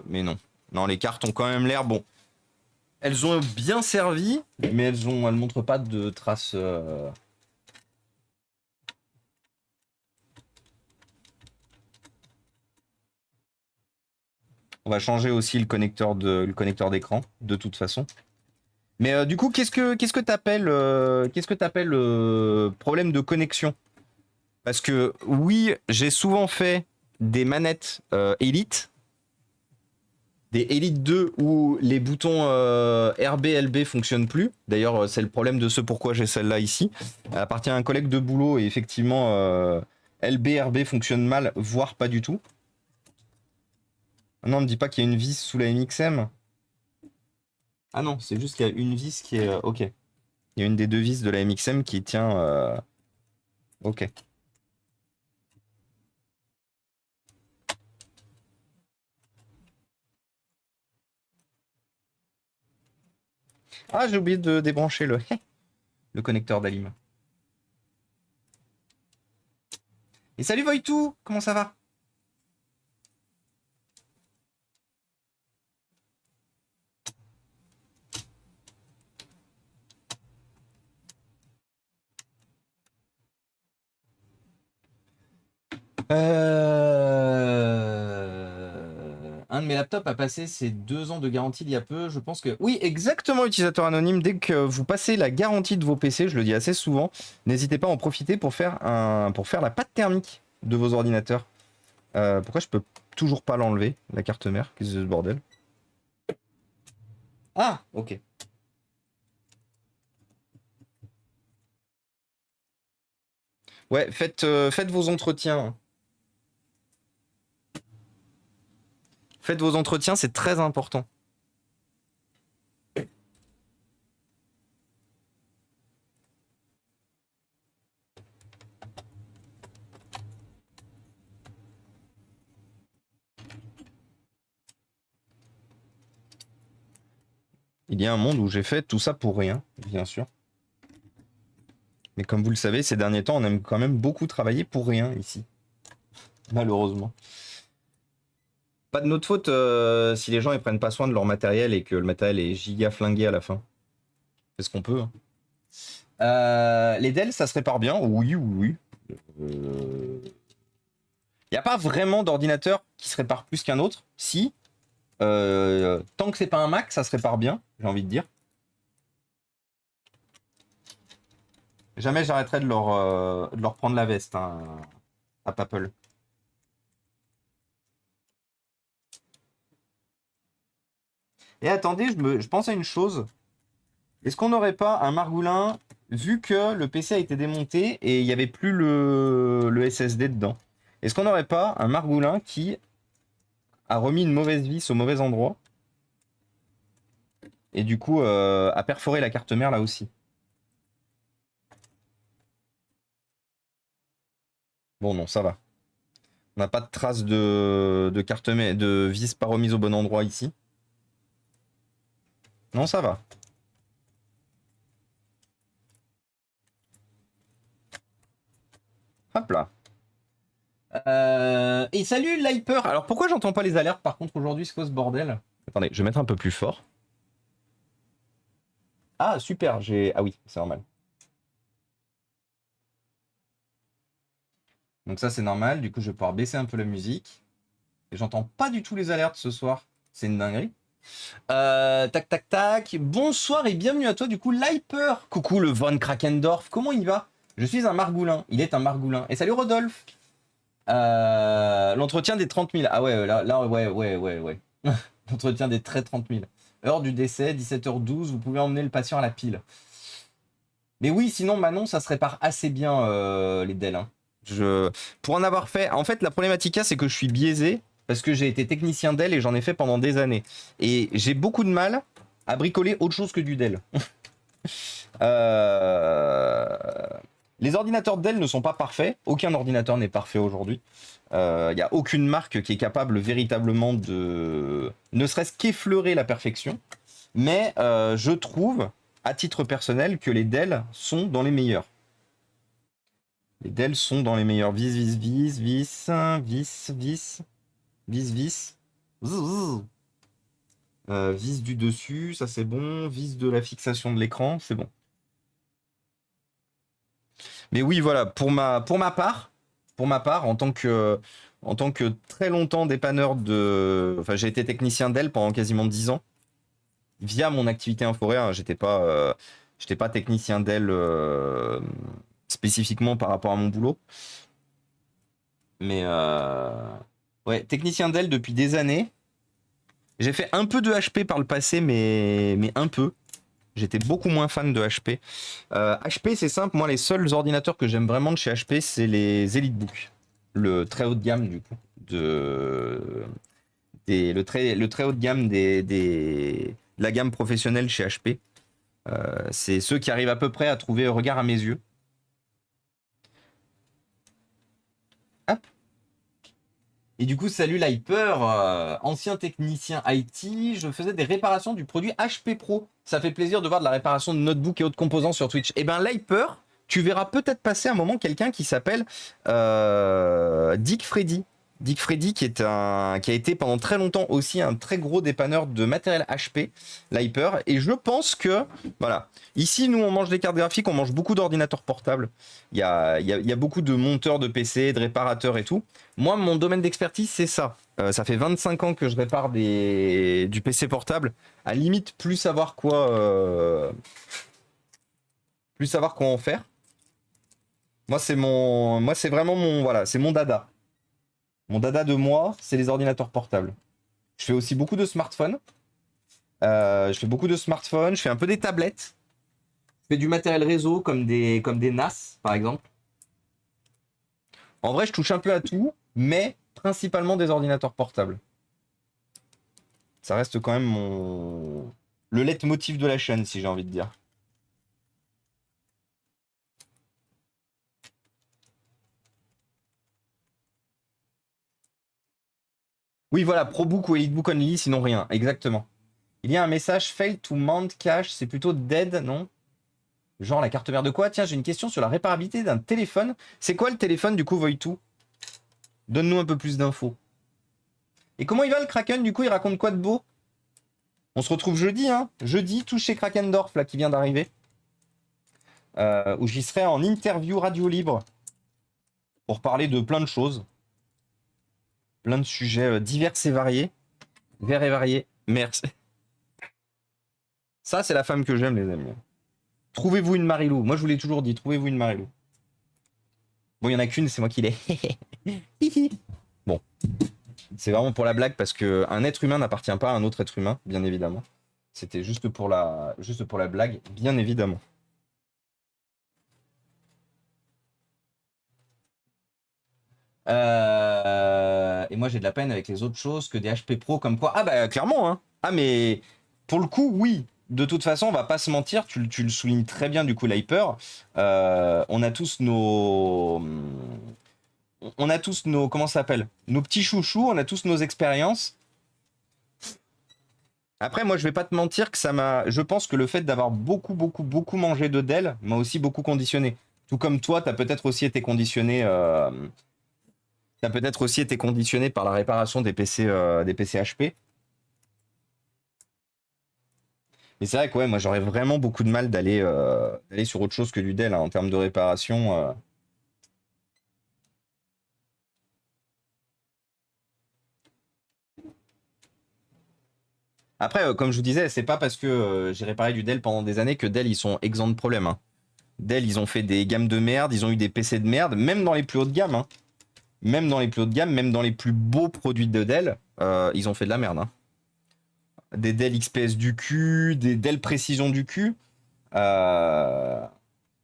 Mais non. Non, les cartes ont quand même l'air bon. Elles ont bien servi, mais elles montrent pas de traces. On va changer aussi le connecteur d'écran, de toute façon. Mais du coup, qu'est-ce que t'appelles problème de connexion? Parce que oui, j'ai souvent fait des manettes Elite, des Elite 2 où les boutons RB, LB fonctionnent plus. D'ailleurs, c'est le problème de ce pourquoi j'ai celle-là ici. Elle appartient à un collègue de boulot et effectivement, LB, RB fonctionne mal, voire pas du tout. Non, on me dit pas qu'il y a une vis sous la MXM. Ah non, c'est juste qu'il y a une vis qui est... ok. Il y a une des deux vis de la MXM qui tient... ok. Ah, j'ai oublié de débrancher le connecteur d'Alim. Et salut Voitou, comment ça va? Un de mes laptops a passé ses 2 ans de garantie il y a peu. Je pense que... Oui, exactement, utilisateur anonyme. Dès que vous passez la garantie de vos PC, je le dis assez souvent, n'hésitez pas à en profiter pour faire la pâte thermique de vos ordinateurs. Pourquoi je peux toujours pas l'enlever, la carte mère? Qu'est-ce que c'est ce bordel? Ah, ok. Ouais, faites vos entretiens. Faites vos entretiens, c'est très important. Il y a un monde où j'ai fait tout ça pour rien, bien sûr. Mais comme vous le savez, ces derniers temps, on aime quand même beaucoup travailler pour rien ici. Malheureusement. Pas de notre faute si les gens ils prennent pas soin de leur matériel et que le matériel est giga flingué à la fin. C'est ce qu'on peut. Hein. Les Dell, ça se répare bien? Oui, oui, oui. Il n'y a pas vraiment d'ordinateur qui se répare plus qu'un autre. Si. Tant que c'est pas un Mac, ça se répare bien, j'ai envie de dire. Jamais j'arrêterai de leur prendre la veste hein, à Apple. Et attendez, je pense à une chose. Est-ce qu'on n'aurait pas un margoulin, vu que le PC a été démonté et il n'y avait plus le SSD dedans? Est-ce qu'on n'aurait pas un margoulin qui a remis une mauvaise vis au mauvais endroit et du coup a perforé la carte mère là aussi? Bon, non, ça va. On n'a pas de traces de carte mère, de vis pas remise au bon endroit ici. Non, ça va. Hop là. Et salut l'hyper. Alors pourquoi j'entends pas les alertes par contre aujourd'hui, c'est quoi ce bordel? Attendez, je vais mettre un peu plus fort. Ah super, j'ai... Ah oui, c'est normal. Donc ça c'est normal, du coup je vais pouvoir baisser un peu la musique. Et j'entends pas du tout les alertes ce soir. C'est une dinguerie. Tac tac tac. Bonsoir et bienvenue à toi du coup l'hyper. Coucou le Von Krakendorf, comment il va? Je suis un margoulin, il est un margoulin. Et salut Rodolphe. L'entretien des 30 000. Ah ouais, là ouais. L'entretien des très 30 000. Heure du décès, 17h12, vous pouvez emmener le patient à la pile. Mais oui, sinon Manon, ça se répare assez bien les Dell. Hein. Pour en avoir fait, en fait la problématique c'est que je suis biaisé parce que j'ai été technicien Dell et j'en ai fait pendant des années. Et j'ai beaucoup de mal à bricoler autre chose que du Dell. Les ordinateurs Dell ne sont pas parfaits. Aucun ordinateur n'est parfait aujourd'hui. Il n'y a aucune marque qui est capable véritablement de ne serait-ce qu'effleurer la perfection. Mais je trouve, à titre personnel, que les Dell sont dans les meilleurs. Les Dell sont dans les meilleurs. Vis. Vis du dessus, ça c'est bon. Vis de la fixation de l'écran, c'est bon. Mais oui, voilà, pour ma part, en tant que très longtemps dépanneur de. Enfin, j'ai été technicien Dell pendant quasiment 10 ans. Via mon activité inforée, hein, j'étais pas technicien Dell spécifiquement par rapport à mon boulot. Mais ouais, technicien Dell depuis des années. J'ai fait un peu de HP par le passé, mais un peu. J'étais beaucoup moins fan de HP. HP, c'est simple. Moi, les seuls ordinateurs que j'aime vraiment de chez HP, c'est les EliteBook. Le très haut de gamme, du coup. Le très haut de gamme de la gamme professionnelle chez HP. C'est ceux qui arrivent à peu près à trouver regard à mes yeux. Hop. Et du coup, salut l'Hyper, ancien technicien IT, je faisais des réparations du produit HP Pro. Ça fait plaisir de voir de la réparation de notebooks et autres composants sur Twitch. Et ben l'Hyper, tu verras peut-être passer un moment quelqu'un qui s'appelle Dick Freddy. Dick Freddy qui a été pendant très longtemps aussi un très gros dépanneur de matériel HP, l'Hyper. Et je pense que, voilà, ici nous on mange des cartes graphiques, on mange beaucoup d'ordinateurs portables. Il y a beaucoup de monteurs de PC, de réparateurs et tout. Moi, mon domaine d'expertise, c'est ça. Ça fait 25 ans que je répare du PC portable. À limite, plus savoir quoi en faire. Moi, c'est vraiment voilà, c'est mon dada. Mon dada de moi, c'est les ordinateurs portables. Je fais aussi beaucoup de smartphones. Je fais un peu des tablettes. Je fais du matériel réseau comme des NAS, par exemple. En vrai, je touche un peu à tout, mais principalement des ordinateurs portables. Ça reste quand même le leitmotiv de la chaîne, si j'ai envie de dire. Oui, voilà, ProBook ou EliteBook Only, sinon rien, exactement. Il y a un message fail to mount cache, c'est plutôt dead, non? Genre la carte mère de quoi? Tiens, j'ai une question sur la réparabilité d'un téléphone. C'est quoi le téléphone du coup, Voitou? Donne-nous un peu plus d'infos. Et comment il va le Kraken du coup? Il raconte quoi de beau? On se retrouve jeudi, hein? Jeudi, tout chez Krakendorf, là, qui vient d'arriver. Où j'y serai en interview radio libre pour parler de plein de choses. Plein de sujets divers et variés. Divers et variés. Merci. Ça, c'est la femme que j'aime, les amis. Trouvez-vous une Marilou. Moi, je vous l'ai toujours dit, trouvez-vous une Marilou. Bon, il n'y en a qu'une, c'est moi qui l'ai. Bon. C'est vraiment pour la blague parce qu'un être humain n'appartient pas à un autre être humain, bien évidemment. C'était juste pour la blague, bien évidemment. Et moi, j'ai de la peine avec les autres choses que des HP Pro comme quoi. Ah bah clairement, hein. Ah mais pour le coup, oui. De toute façon, on va pas se mentir, tu le soulignes très bien du coup, l'Hyper. On a tous nos... On a tous nos... Comment ça s'appelle? Nos petits chouchous, on a tous nos expériences. Après, moi, je vais pas te mentir que ça m'a... Je pense que le fait d'avoir beaucoup mangé de Dell m'a aussi beaucoup conditionné. Tout comme toi, tu as peut-être aussi été conditionné... T'as peut-être aussi été conditionné par la réparation des PC HP. Mais c'est vrai que ouais, moi j'aurais vraiment beaucoup de mal d'aller sur autre chose que du Dell hein, en termes de réparation. Après, comme je vous disais, c'est pas parce que j'ai réparé du Dell pendant des années que Dell ils sont exempts de problèmes. Hein. Dell ils ont fait des gammes de merde, ils ont eu des PC de merde, même dans les plus hauts de gamme. Hein. Même dans les plus hauts de gamme, même dans les plus beaux produits de Dell, ils ont fait de la merde. Hein. Des Dell XPS du cul, des Dell Précision du cul. Moi,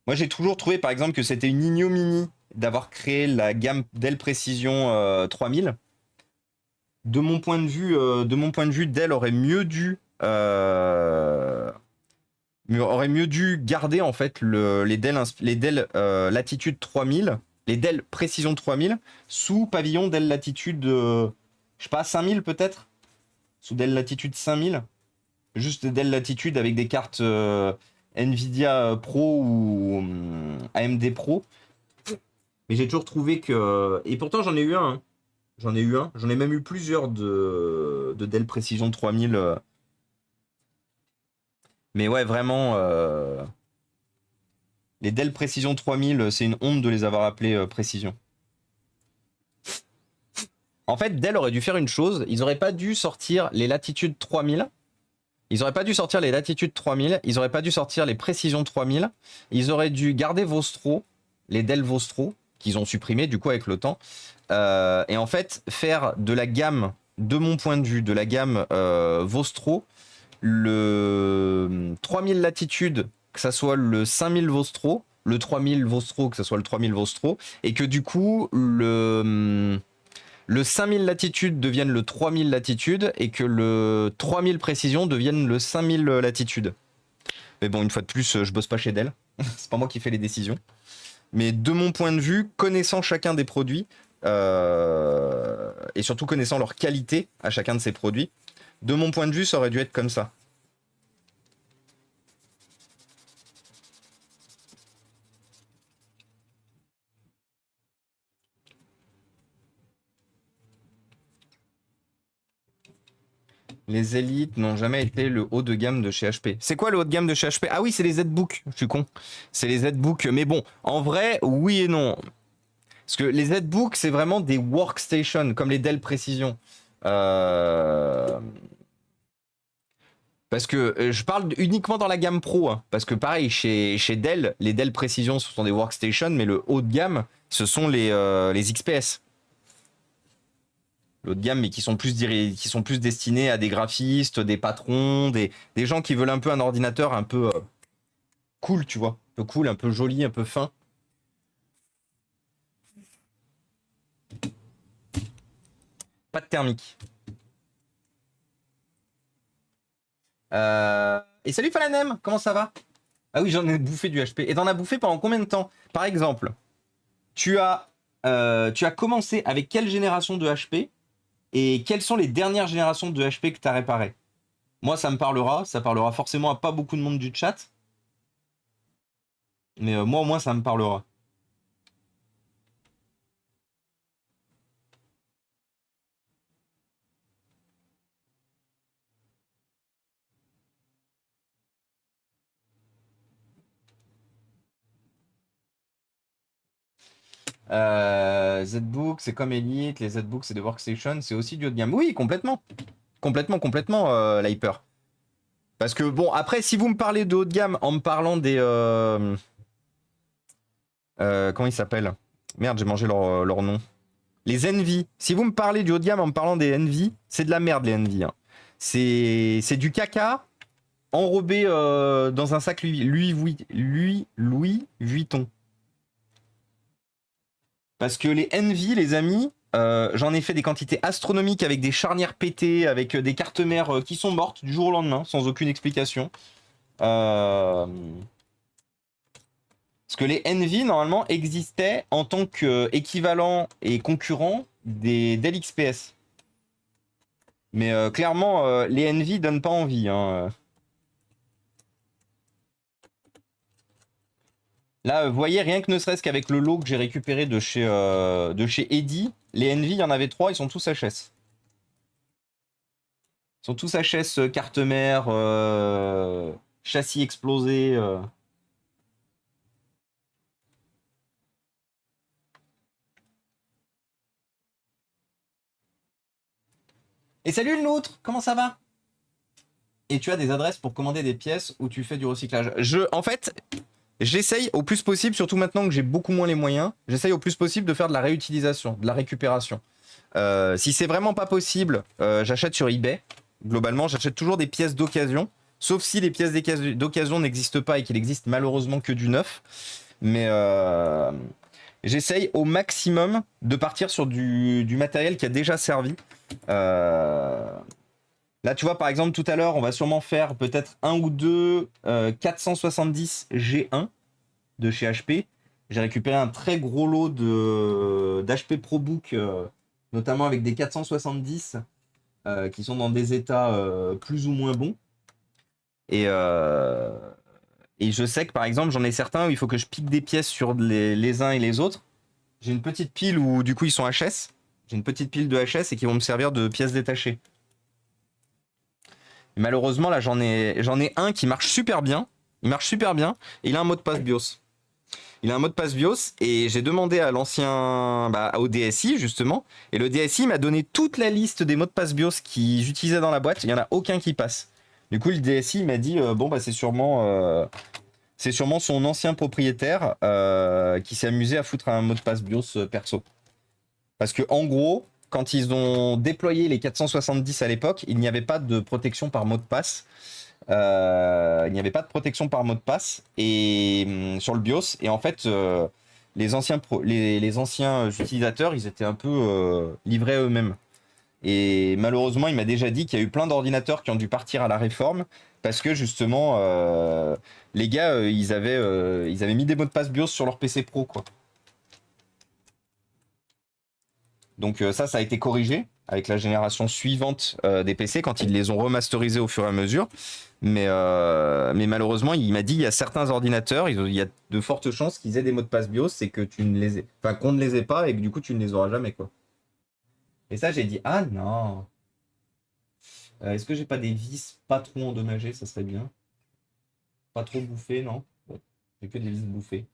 j'ai toujours trouvé, par exemple, que c'était une ignominie d'avoir créé la gamme Dell Précision 3000. De mon point de vue, Dell aurait mieux dû garder en fait les Dell Latitude 3000, les Dell Précision 3000 sous pavillon Dell Latitude, je sais pas, 5000 peut-être, sous Dell Latitude 5000. Juste Dell Latitude avec des cartes Nvidia Pro ou AMD Pro. Mais j'ai toujours trouvé que... Et pourtant j'en ai eu un. Hein. J'en ai même eu plusieurs de Dell Precision 3000 Mais ouais, vraiment, les Dell Precision 3000, c'est une honte de les avoir appelés Précision. En fait, Dell aurait dû faire une chose, ils auraient pas dû sortir les Latitude 3000. Ils auraient pas dû sortir les Latitude 3000, ils auraient pas dû sortir les Précision 3000. Ils auraient dû garder Vostro, les Dell Vostro, qu'ils ont supprimés du coup avec le temps. Et en fait, faire de la gamme, de mon point de vue, de la gamme Vostro, le 3000 Latitude, que ça soit le 5000 Vostro, le 3000 Vostro, que ça soit le 3000 Vostro, et que du coup, le 5000 latitude devienne le 3000 latitude et que le 3000 précision devienne le 5000 latitude. Mais bon, une fois de plus, je bosse pas chez Dell. C'est pas moi qui fais les décisions. Mais de mon point de vue, connaissant chacun des produits, et surtout connaissant leur qualité à chacun de ces produits, de mon point de vue, ça aurait dû être comme ça. Les élites n'ont jamais été le haut de gamme de chez HP. C'est quoi le haut de gamme de chez HP? Ah oui, c'est les Z-Book. Je suis con. C'est les Z-Book. Mais bon, en vrai, oui et non. Parce que les Z-Book, c'est vraiment des workstations, comme les Dell Precision. Parce que je parle uniquement dans la gamme Pro. Hein, parce que pareil, chez Dell, les Dell Precision, ce sont des workstations, mais le haut de gamme, ce sont les XPS. Le haut de gamme, mais qui sont plus destinés à des graphistes, des patrons, des gens qui veulent un peu un ordinateur un peu cool, tu vois. Un peu cool, un peu joli, un peu fin. Pas de thermique. Et salut Falanem, comment ça va? Ah oui, j'en ai bouffé du HP. Et t'en as bouffé pendant combien de temps? Par exemple, tu as commencé avec quelle génération de HP? Et quelles sont les dernières générations de HP que tu as réparées? Moi, ça parlera forcément à pas beaucoup de monde du chat. Mais moi, au moins, ça me parlera. Z-Book, c'est comme Elite, les Z-Book, c'est des workstations, c'est aussi du haut de gamme. Oui, complètement. Complètement, l'Hyper. Parce que, bon, après, si vous me parlez de haut de gamme en me parlant des... comment ils s'appellent? Merde, j'ai mangé leur nom. Les Envy. Si vous me parlez du haut de gamme en me parlant des Envy, c'est de la merde, les Envy. Hein. C'est du caca enrobé dans un sac Louis Vuitton. Parce que les Envy, les amis, j'en ai fait des quantités astronomiques avec des charnières pétées, avec des cartes mères qui sont mortes du jour au lendemain, sans aucune explication. Parce que les Envy, normalement, existaient en tant qu'équivalent et concurrent des Dell XPS. Mais clairement, les Envy donnent pas envie. Hein. Là, vous voyez, rien que ne serait-ce qu'avec le lot que j'ai récupéré de chez Eddy, les Envy, il y en avait 3, ils sont tous HS. Ils sont tous HS, carte mère, châssis explosé. Et salut le nôtre, comment ça va? Et tu as des adresses pour commander des pièces où tu fais du recyclage. En fait, j'essaye au plus possible, surtout maintenant que j'ai beaucoup moins les moyens, j'essaye au plus possible de faire de la réutilisation, de la récupération. Si c'est vraiment pas possible, j'achète sur eBay. Globalement, j'achète toujours des pièces d'occasion, sauf si les pièces d'occasion n'existent pas et qu'il existe malheureusement que du neuf. Mais j'essaye au maximum de partir sur du matériel qui a déjà servi. Là, tu vois, par exemple, tout à l'heure, on va sûrement faire peut-être un ou deux 470 G1 de chez HP. J'ai récupéré un très gros lot d'HP ProBook, notamment avec des 470 qui sont dans des états plus ou moins bons. Et je sais que, par exemple, j'en ai certains où il faut que je pique des pièces sur les uns et les autres. J'ai une petite pile où, du coup, ils sont HS. J'ai une petite pile de HS et qui vont me servir de pièces détachées. Et malheureusement, là, j'en ai un qui marche super bien. Il marche super bien. Et il a un mot de passe BIOS. Il a un mot de passe BIOS et j'ai demandé à l'ancien, au DSI justement, et le DSI m'a donné toute la liste des mots de passe BIOS qu'ils utilisaient dans la boîte. Il y en a aucun qui passe. Du coup, le DSI m'a dit c'est sûrement son ancien propriétaire qui s'est amusé à foutre un mot de passe BIOS perso. Parce que en gros, quand ils ont déployé les 470 à l'époque, il n'y avait pas de protection par mot de passe. Il n'y avait pas de protection par mot de passe et sur le BIOS. Et en fait, les anciens utilisateurs, ils étaient un peu livrés à eux-mêmes. Et malheureusement, il m'a déjà dit qu'il y a eu plein d'ordinateurs qui ont dû partir à la réforme parce que justement, les gars, ils avaient mis des mots de passe BIOS sur leur PC Pro, quoi. Donc ça a été corrigé avec la génération suivante des PC quand ils les ont remasterisés au fur et à mesure. Mais malheureusement, il m'a dit il y a certains ordinateurs, il y a de fortes chances qu'ils aient des mots de passe BIOS, c'est que tu ne les aies, enfin qu'on ne les ait pas et que du coup tu ne les auras jamais, quoi. Et ça, j'ai dit ah non. Est-ce que j'ai pas des vis pas trop endommagées, ça serait bien. Pas trop bouffées, non. Bon, j'ai que des vis bouffées.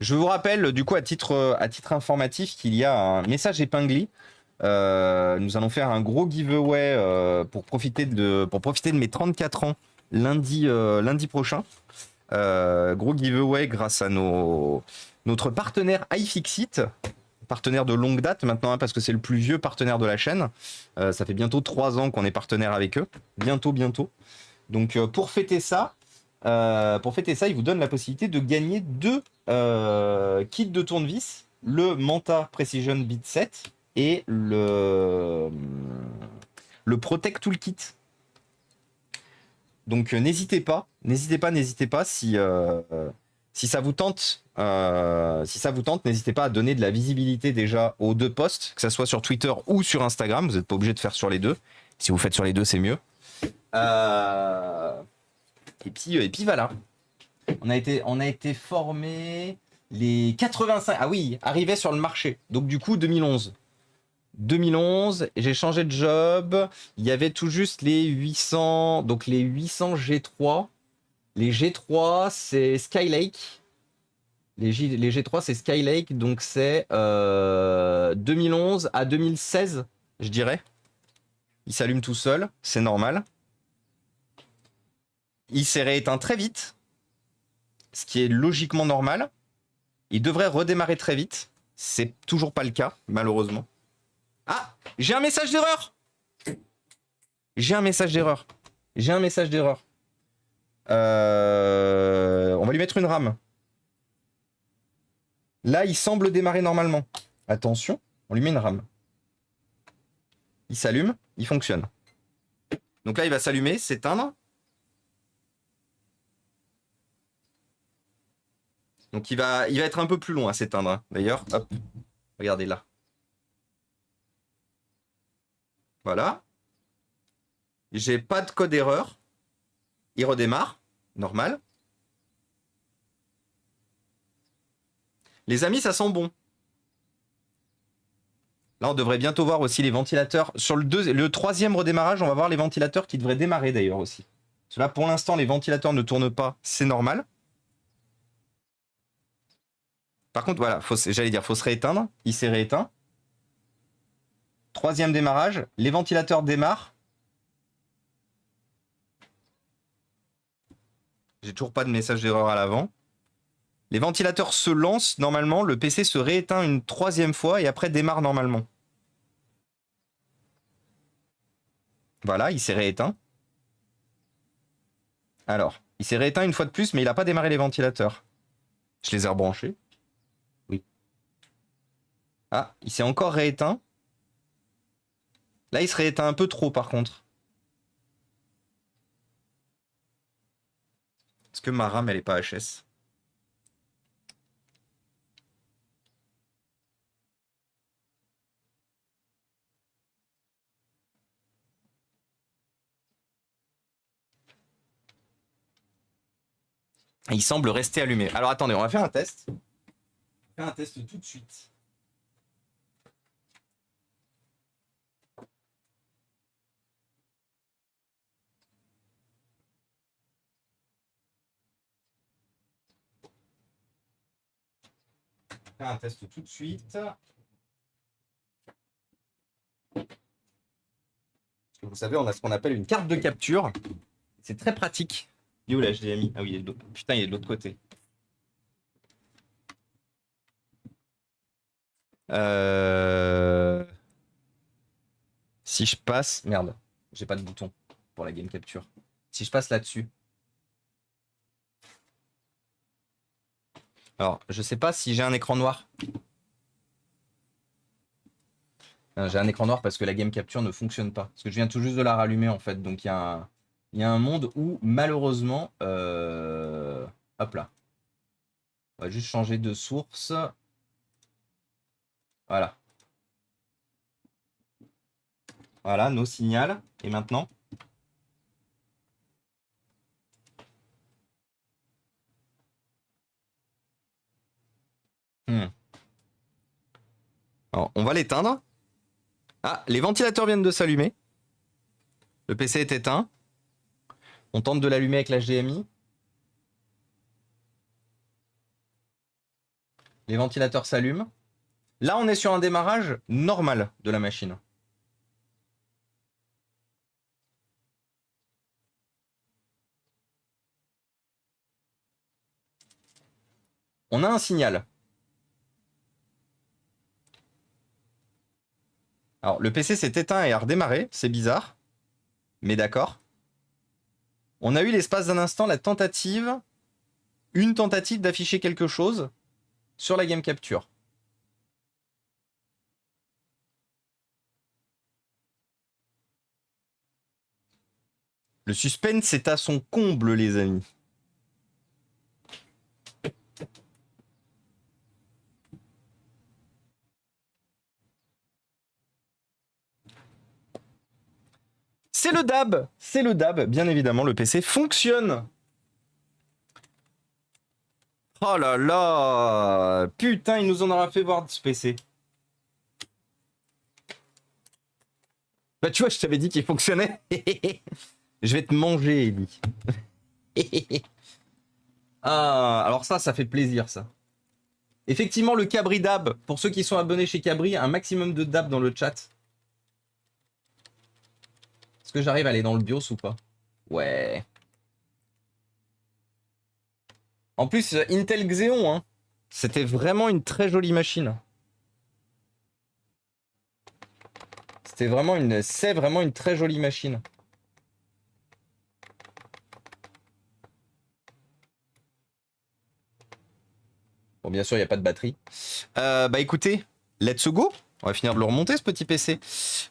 Je vous rappelle, du coup, à titre informatif, qu'il y a un message épinglé. Nous allons faire un gros giveaway pour profiter de mes 34 ans lundi prochain. Gros giveaway grâce à notre partenaire iFixit, partenaire de longue date maintenant, hein, parce que c'est le plus vieux partenaire de la chaîne. Ça fait bientôt 3 ans qu'on est partenaire avec eux. Bientôt. Donc pour fêter ça, il vous donne la possibilité de gagner 2 kits de tournevis, le Manta Precision Beat 7 et le Protect Toolkit. Donc n'hésitez pas si ça vous tente, n'hésitez pas à donner de la visibilité déjà aux 2 posts, que ce soit sur Twitter ou sur Instagram. Vous n'êtes pas obligé de faire sur les 2. Si vous faites sur les 2, c'est mieux. Et puis voilà. On a été formés les 85. Ah oui, arrivés sur le marché. Donc du coup 2011. 2011, j'ai changé de job. Il y avait tout juste les 800. Donc les 800 G3. Les G3, c'est Skylake. Les G3, c'est Skylake. Donc c'est 2011 à 2016, je dirais. Il s'allume tout seul, c'est normal. Il s'est rééteint très vite, ce qui est logiquement normal. Il devrait redémarrer très vite. C'est toujours pas le cas, malheureusement. Ah, j'ai un message d'erreur. On va lui mettre une RAM. Là, il semble démarrer normalement. Attention, on lui met une RAM. Il s'allume, il fonctionne. Donc là, il va s'allumer, s'éteindre. Donc il va être un peu plus long à s'éteindre. Hein. D'ailleurs, hop, regardez là. Voilà. J'ai pas de code erreur. Il redémarre, normal. Les amis, ça sent bon. Là, on devrait bientôt voir aussi les ventilateurs. Sur le 3e redémarrage, on va voir les ventilateurs qui devraient démarrer d'ailleurs aussi. Parce que là, pour l'instant, les ventilateurs ne tournent pas, c'est normal. Par contre, voilà, faut se rééteindre. Il s'est rééteint. 3e démarrage, les ventilateurs démarrent. J'ai toujours pas de message d'erreur à l'avant. Les ventilateurs se lancent normalement, le PC se rééteint une 3e fois et après démarre normalement. Voilà, il s'est rééteint. Alors, il s'est rééteint une fois de plus, mais il n'a pas démarré les ventilateurs. Je les ai rebranchés. Oui. Ah, il s'est encore rééteint. Là, il se rééteint un peu trop par contre. Est-ce que ma RAM, elle est pas HS? Il semble rester allumé. Alors attendez, on va faire un test. On va faire un test tout de suite. faire un test tout de suite. Vous savez, on a ce qu'on appelle une carte de capture. C'est très pratique. Il est où la HDMI? Ah oui, il est de l'autre. Putain, il est de l'autre côté. Si je passe... Merde, j'ai pas de bouton pour la game capture. Si je passe là-dessus. Alors, je sais pas si j'ai un écran noir. J'ai un écran noir parce que la game capture ne fonctionne pas. Parce que je viens tout juste de la rallumer en fait. Donc il y a un monde où malheureusement... Hop là. On va juste changer de source. Voilà. Voilà, nos signal. Et maintenant? Alors, on va l'éteindre. Ah, les ventilateurs viennent de s'allumer. Le PC est éteint. On tente de l'allumer avec l'HDMI. Les ventilateurs s'allument. Là, on est sur un démarrage normal de la machine. On a un signal. Alors, le PC s'est éteint et a redémarré. C'est bizarre. Mais d'accord. On a eu l'espace d'un instant une tentative d'afficher quelque chose sur la game capture. Le suspense est à son comble, les amis. C'est le DAB, bien évidemment, le PC fonctionne. Oh là là, putain, il nous en aura fait voir ce PC. Bah tu vois, je t'avais dit qu'il fonctionnait. Je vais te manger, Ellie. Ah, alors ça fait plaisir, ça. Effectivement, le Cabri DAB, pour ceux qui sont abonnés chez Cabri, un maximum de DAB dans le chat. Est-ce que j'arrive à aller dans le BIOS ou pas? Ouais. En plus, Intel Xeon, hein. C'était vraiment une très jolie machine. C'est vraiment une très jolie machine. Bon, bien sûr, il n'y a pas de batterie. Bah écoutez, let's go. On va finir de le remonter, ce petit PC.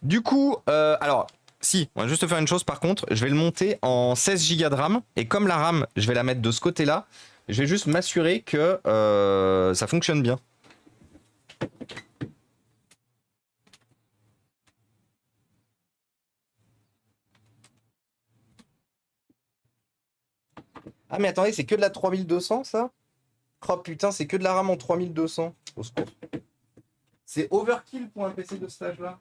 Du coup, alors, si, on va juste faire une chose par contre. Je vais le monter en 16 Go de RAM. Et comme la RAM, je vais la mettre de ce côté-là, je vais juste m'assurer que ça fonctionne bien. Ah mais attendez, c'est que de la 3200 ça? Oh putain, c'est que de la RAM en 3200. Au secours. C'est overkill pour un PC de stage là.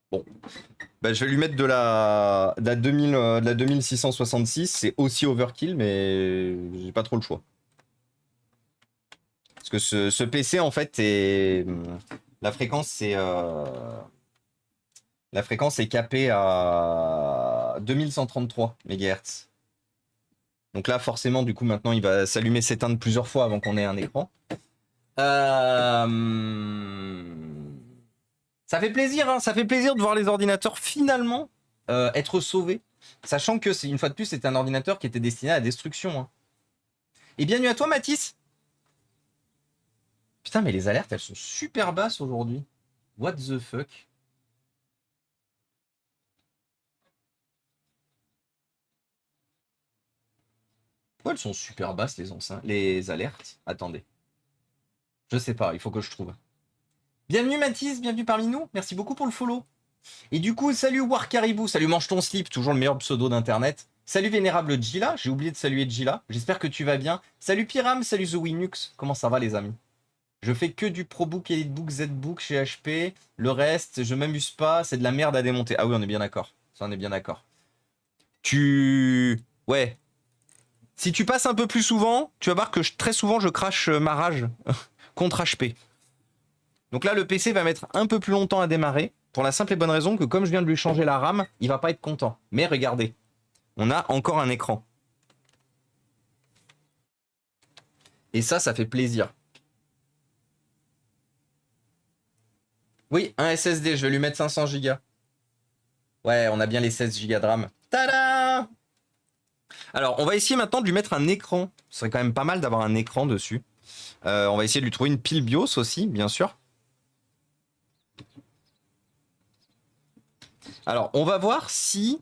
Bon, bah, je vais lui mettre de la 2666. C'est aussi overkill, mais j'ai pas trop le choix. Parce que ce PC, en fait, la fréquence, est capée à 2133 MHz. Donc là, forcément, du coup, maintenant, il va s'allumer, s'éteindre plusieurs fois avant qu'on ait un écran. Ça fait plaisir, hein, ça fait plaisir de voir les ordinateurs finalement être sauvés, sachant que c'est une fois de plus, c'était un ordinateur qui était destiné à la destruction. Hein. Et bienvenue à toi, Mathis. Putain, mais les alertes, elles sont super basses aujourd'hui. What the fuck? Pourquoi elles sont super basses, les alertes? Attendez. Je sais pas, il faut que je trouve. Bienvenue, Mathis, bienvenue parmi nous. Merci beaucoup pour le follow. Et du coup, salut War Caribou, salut Mange ton slip, toujours le meilleur pseudo d'internet. Salut vénérable Gila, j'ai oublié de saluer Gila. J'espère que tu vas bien. Salut Pyram, salut The Winux. Comment ça va les amis? Je fais que du ProBook, EliteBook, ZBook chez HP. Le reste, je m'amuse pas, c'est de la merde à démonter. Ah oui, on est bien d'accord. Ça, on est bien d'accord. Ouais. Si tu passes un peu plus souvent, tu vas voir que très souvent, je crache ma rage contre HP. Donc là, le PC va mettre un peu plus longtemps à démarrer, pour la simple et bonne raison que comme je viens de lui changer la RAM, il va pas être content. Mais regardez, on a encore un écran. Et ça fait plaisir. Oui, un SSD, je vais lui mettre 500 Go. Ouais, on a bien les 16 Go de RAM. Tada! Alors, on va essayer maintenant de lui mettre un écran. Ce serait quand même pas mal d'avoir un écran dessus. On va essayer de lui trouver une pile BIOS aussi, bien sûr. Alors, on va voir si...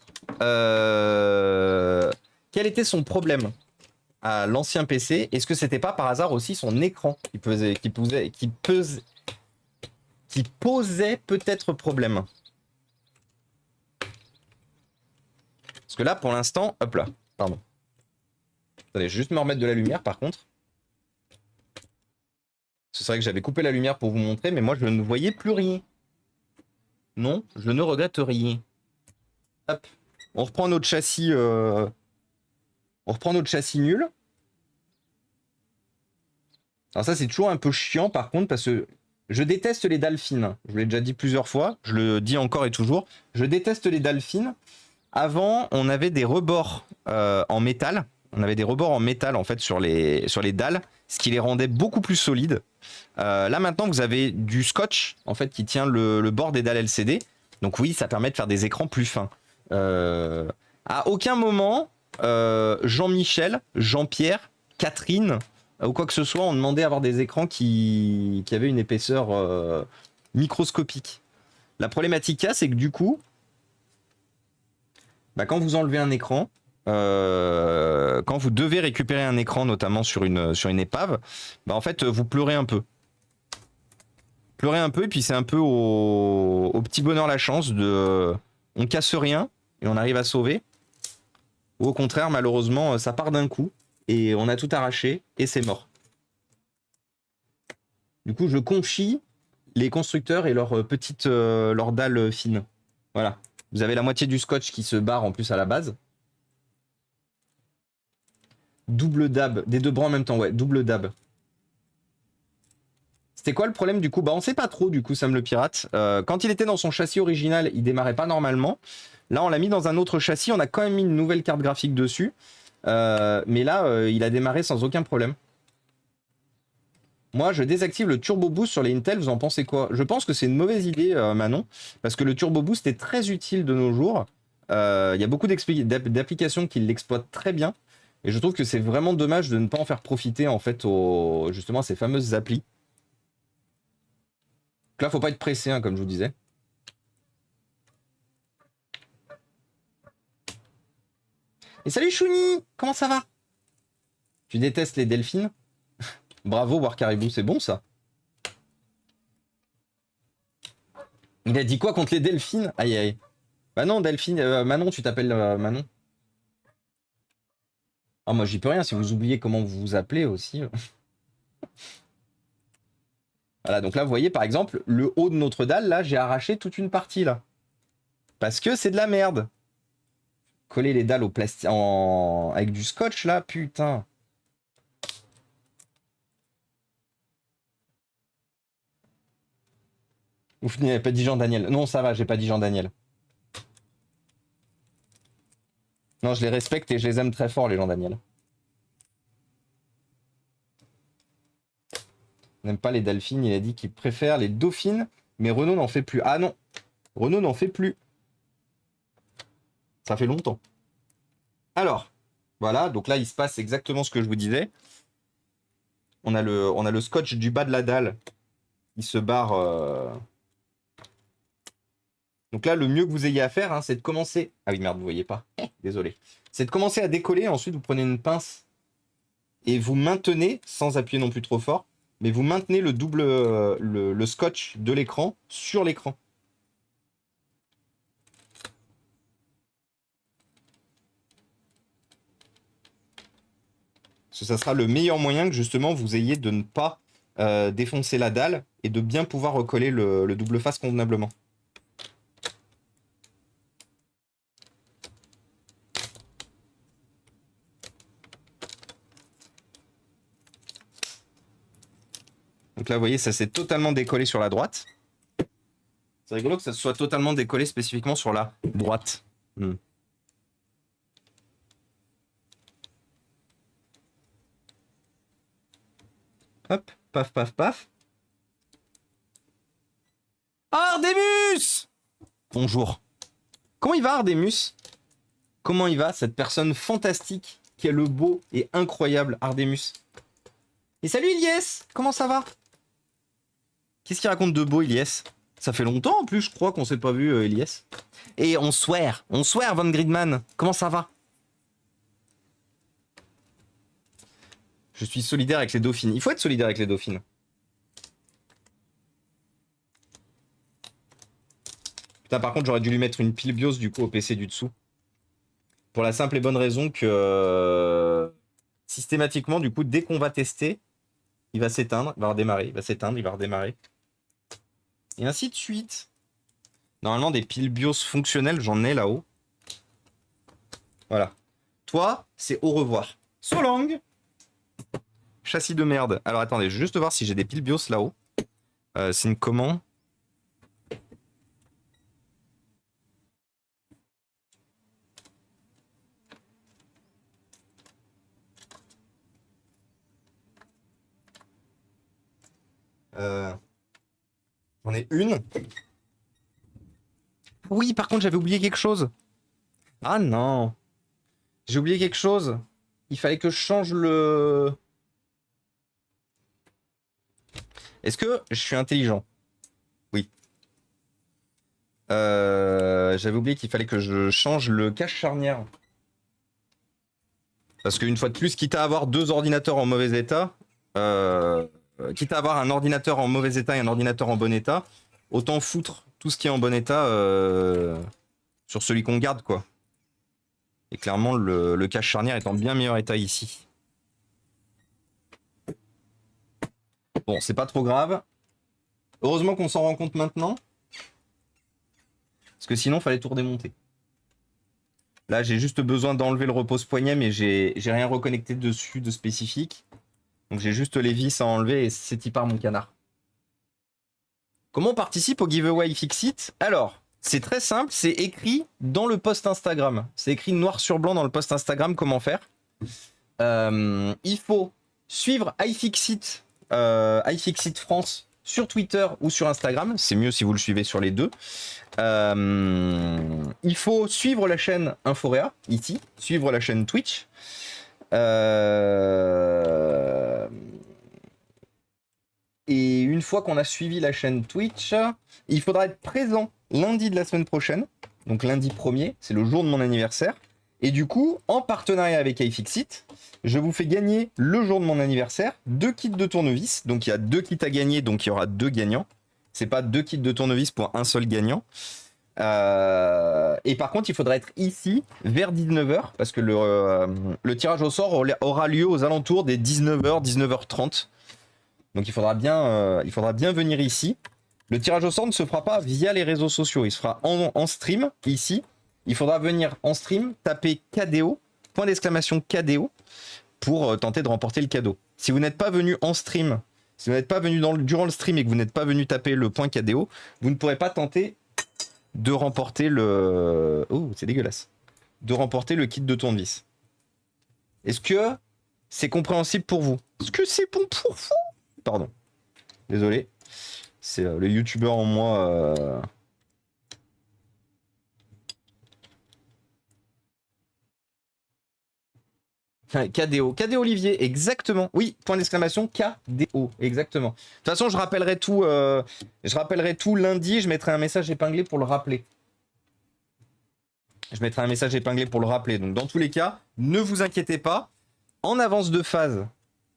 quel était son problème à l'ancien PC? Est-ce que c'était pas par hasard aussi son écran qui posait peut-être problème? Parce que là, pour l'instant... Hop là, pardon. Attendez, je vais juste me remettre de la lumière, par contre. C'est vrai que j'avais coupé la lumière pour vous montrer, mais moi, je ne voyais plus rien. Non, je ne regrette rien. Hop, on reprend notre châssis... On reprend notre châssis nul. Alors ça, c'est toujours un peu chiant, par contre, parce que je déteste les dalles fines. Je vous l'ai déjà dit plusieurs fois, je le dis encore et toujours. Je déteste les dalles fines. Avant, on avait des rebords en métal. On avait des rebords en métal, en fait, sur les dalles, ce qui les rendait beaucoup plus solides. Là, maintenant, vous avez du scotch, en fait, qui tient le bord des dalles LCD. Donc oui, ça permet de faire des écrans plus fins. À aucun moment, Jean-Michel, Jean-Pierre, Catherine ou quoi que ce soit ont demandé à avoir des écrans qui avaient une épaisseur microscopique. La problématique, c'est que du coup, bah, quand vous enlevez un écran, quand vous devez récupérer un écran, notamment sur une épave, bah, en fait, vous pleurez un peu. Pleurez un peu, et puis c'est un peu au petit bonheur la chance de... On casse rien, et on arrive à sauver. Ou au contraire, malheureusement, ça part d'un coup, et on a tout arraché, et c'est mort. Du coup, je confie les constructeurs et leurs leurs dalles fines. Voilà. Vous avez la moitié du scotch qui se barre en plus à la base. Double dab, des deux bras en même temps, ouais, double dab. C'était quoi le problème du coup? Bah on sait pas trop du coup, Sam le pirate. Quand il était dans son châssis original, il démarrait pas normalement. Là on l'a mis dans un autre châssis, on a quand même mis une nouvelle carte graphique dessus. Mais là il a démarré sans aucun problème. Moi je désactive le turbo boost sur les Intel, vous en pensez quoi? Je pense que c'est une mauvaise idée Manon, parce que le turbo boost est très utile de nos jours. Il y a beaucoup d'applications qui l'exploitent très bien. Et je trouve que c'est vraiment dommage de ne pas en faire profiter en fait justement à ces fameuses applis. Donc là, faut pas être pressé, hein, comme je vous disais. Et salut Chouni, comment ça va? Tu détestes les delphines? Bravo, War Caribou, c'est bon ça. Il a dit quoi contre les delphines? Aïe aïe. Bah non, Delphine, Manon, tu t'appelles Manon. Ah, moi j'y peux rien si vous oubliez comment vous vous appelez aussi. Voilà, donc là, vous voyez par exemple, le haut de notre dalle, là, j'ai arraché toute une partie là. Parce que c'est de la merde. Coller les dalles au plastique avec du scotch là, putain. Vous n'avez pas dit Jean-Daniel. Non, ça va, j'ai pas dit Jean-Daniel. Non, je les respecte et je les aime très fort, les Jean-Daniel. N'aime pas les delphines, il a dit qu'il préfère les dauphines, mais Renault n'en fait plus. Ah non, Renault n'en fait plus. Ça fait longtemps. Alors, voilà, donc là, il se passe exactement ce que je vous disais. On a le scotch du bas de la dalle. Il se barre. Donc là, le mieux que vous ayez à faire, hein, c'est de commencer... Ah oui, merde, vous voyez pas. Désolé. C'est de commencer à décoller, ensuite vous prenez une pince et vous maintenez, sans appuyer non plus trop fort, mais vous maintenez le double, le scotch de l'écran sur l'écran. Parce que ça sera le meilleur moyen que justement vous ayez de ne pas défoncer la dalle et de bien pouvoir recoller le double face convenablement. Donc là, vous voyez, ça s'est totalement décollé sur la droite. C'est rigolo que ça soit totalement décollé spécifiquement sur la droite. Hop, paf, paf, paf. Ardemus! Bonjour. Comment il va, Ardemus? Comment il va, cette personne fantastique qui est le beau et incroyable Ardemus? Et salut, Ilyes! Comment ça va? Qu'est-ce qu'il raconte de beau, Ilyes? Ça fait longtemps, en plus, je crois qu'on s'est pas vu, Ilyes. Et on swear, Van Gridman. Comment ça va? Je suis solidaire avec les dauphines. Il faut être solidaire avec les dauphines. Putain, par contre, j'aurais dû lui mettre une pile BIOS du coup au PC du dessous. Pour la simple et bonne raison que systématiquement, du coup, dès qu'on va tester, il va s'éteindre, il va redémarrer, il va s'éteindre, il va redémarrer. Et ainsi de suite. Normalement, des piles BIOS fonctionnelles, j'en ai là-haut. Voilà. Toi, c'est au revoir. So long! Châssis de merde. Alors attendez, je vais juste voir si j'ai des piles BIOS là-haut. C'est une commande. J'en ai une. Oui, par contre, j'avais oublié quelque chose. Ah non. J'ai oublié quelque chose. Il fallait que je change le... Est-ce que je suis intelligent? Oui. J'avais oublié qu'il fallait que je change le cache charnière. Parce qu'une fois de plus, quitte à avoir deux ordinateurs en mauvais état, quitte à avoir un ordinateur en mauvais état et un ordinateur en bon état, autant foutre tout ce qui est en bon état sur celui qu'on garde, quoi. Et clairement, le cache charnière est en bien meilleur état ici. Bon, c'est pas trop grave. Heureusement qu'on s'en rend compte maintenant. Parce que sinon, il fallait tout redémonter. Là, j'ai juste besoin d'enlever le repose-poignet, mais j'ai rien reconnecté dessus de spécifique. Donc j'ai juste les vis à enlever et c'est y part mon canard. Comment on participe au giveaway Fixit? Alors, c'est très simple, c'est écrit dans le post Instagram. C'est écrit noir sur blanc dans le post Instagram comment faire. Il faut suivre iFixit, iFixit France sur Twitter ou sur Instagram. C'est mieux si vous le suivez sur les deux. Il faut suivre la chaîne Inforéa, ici, suivre la chaîne Twitch. Et une fois qu'on a suivi la chaîne Twitch, il faudra être présent lundi de la semaine prochaine. Donc lundi 1er, c'est le jour de mon anniversaire. Et du coup, en partenariat avec iFixit, je vous fais gagner le jour de mon anniversaire 2 kits de tournevis. Donc il y a 2 kits à gagner, donc il y aura 2 gagnants. C'est pas 2 kits de tournevis pour un seul gagnant. Et par contre, il faudra être ici vers 19h parce que le tirage au sort aura lieu aux alentours des 19h, 19h30. Donc il faudra bien venir ici. Le tirage au sort ne se fera pas via les réseaux sociaux. Il se fera en stream ici. Il faudra venir en stream, taper KDO, point d'exclamation KDO, pour tenter de remporter le cadeau. Si vous n'êtes pas venu en stream, si vous n'êtes pas venu durant le stream et que vous n'êtes pas venu taper le point KDO, vous ne pourrez pas tenter de remporter le... Oh, c'est dégueulasse. De remporter le kit de tournevis. Est-ce que c'est compréhensible pour vous? Est-ce que c'est bon pour vous? Pardon. Désolé. C'est le youtubeur en moi... Enfin, KDO. KDO Olivier, exactement. Oui, point d'exclamation, KDO, exactement. De toute façon, je rappellerai tout lundi. Je mettrai un message épinglé pour le rappeler. Donc, dans tous les cas, ne vous inquiétez pas. En avance de phase,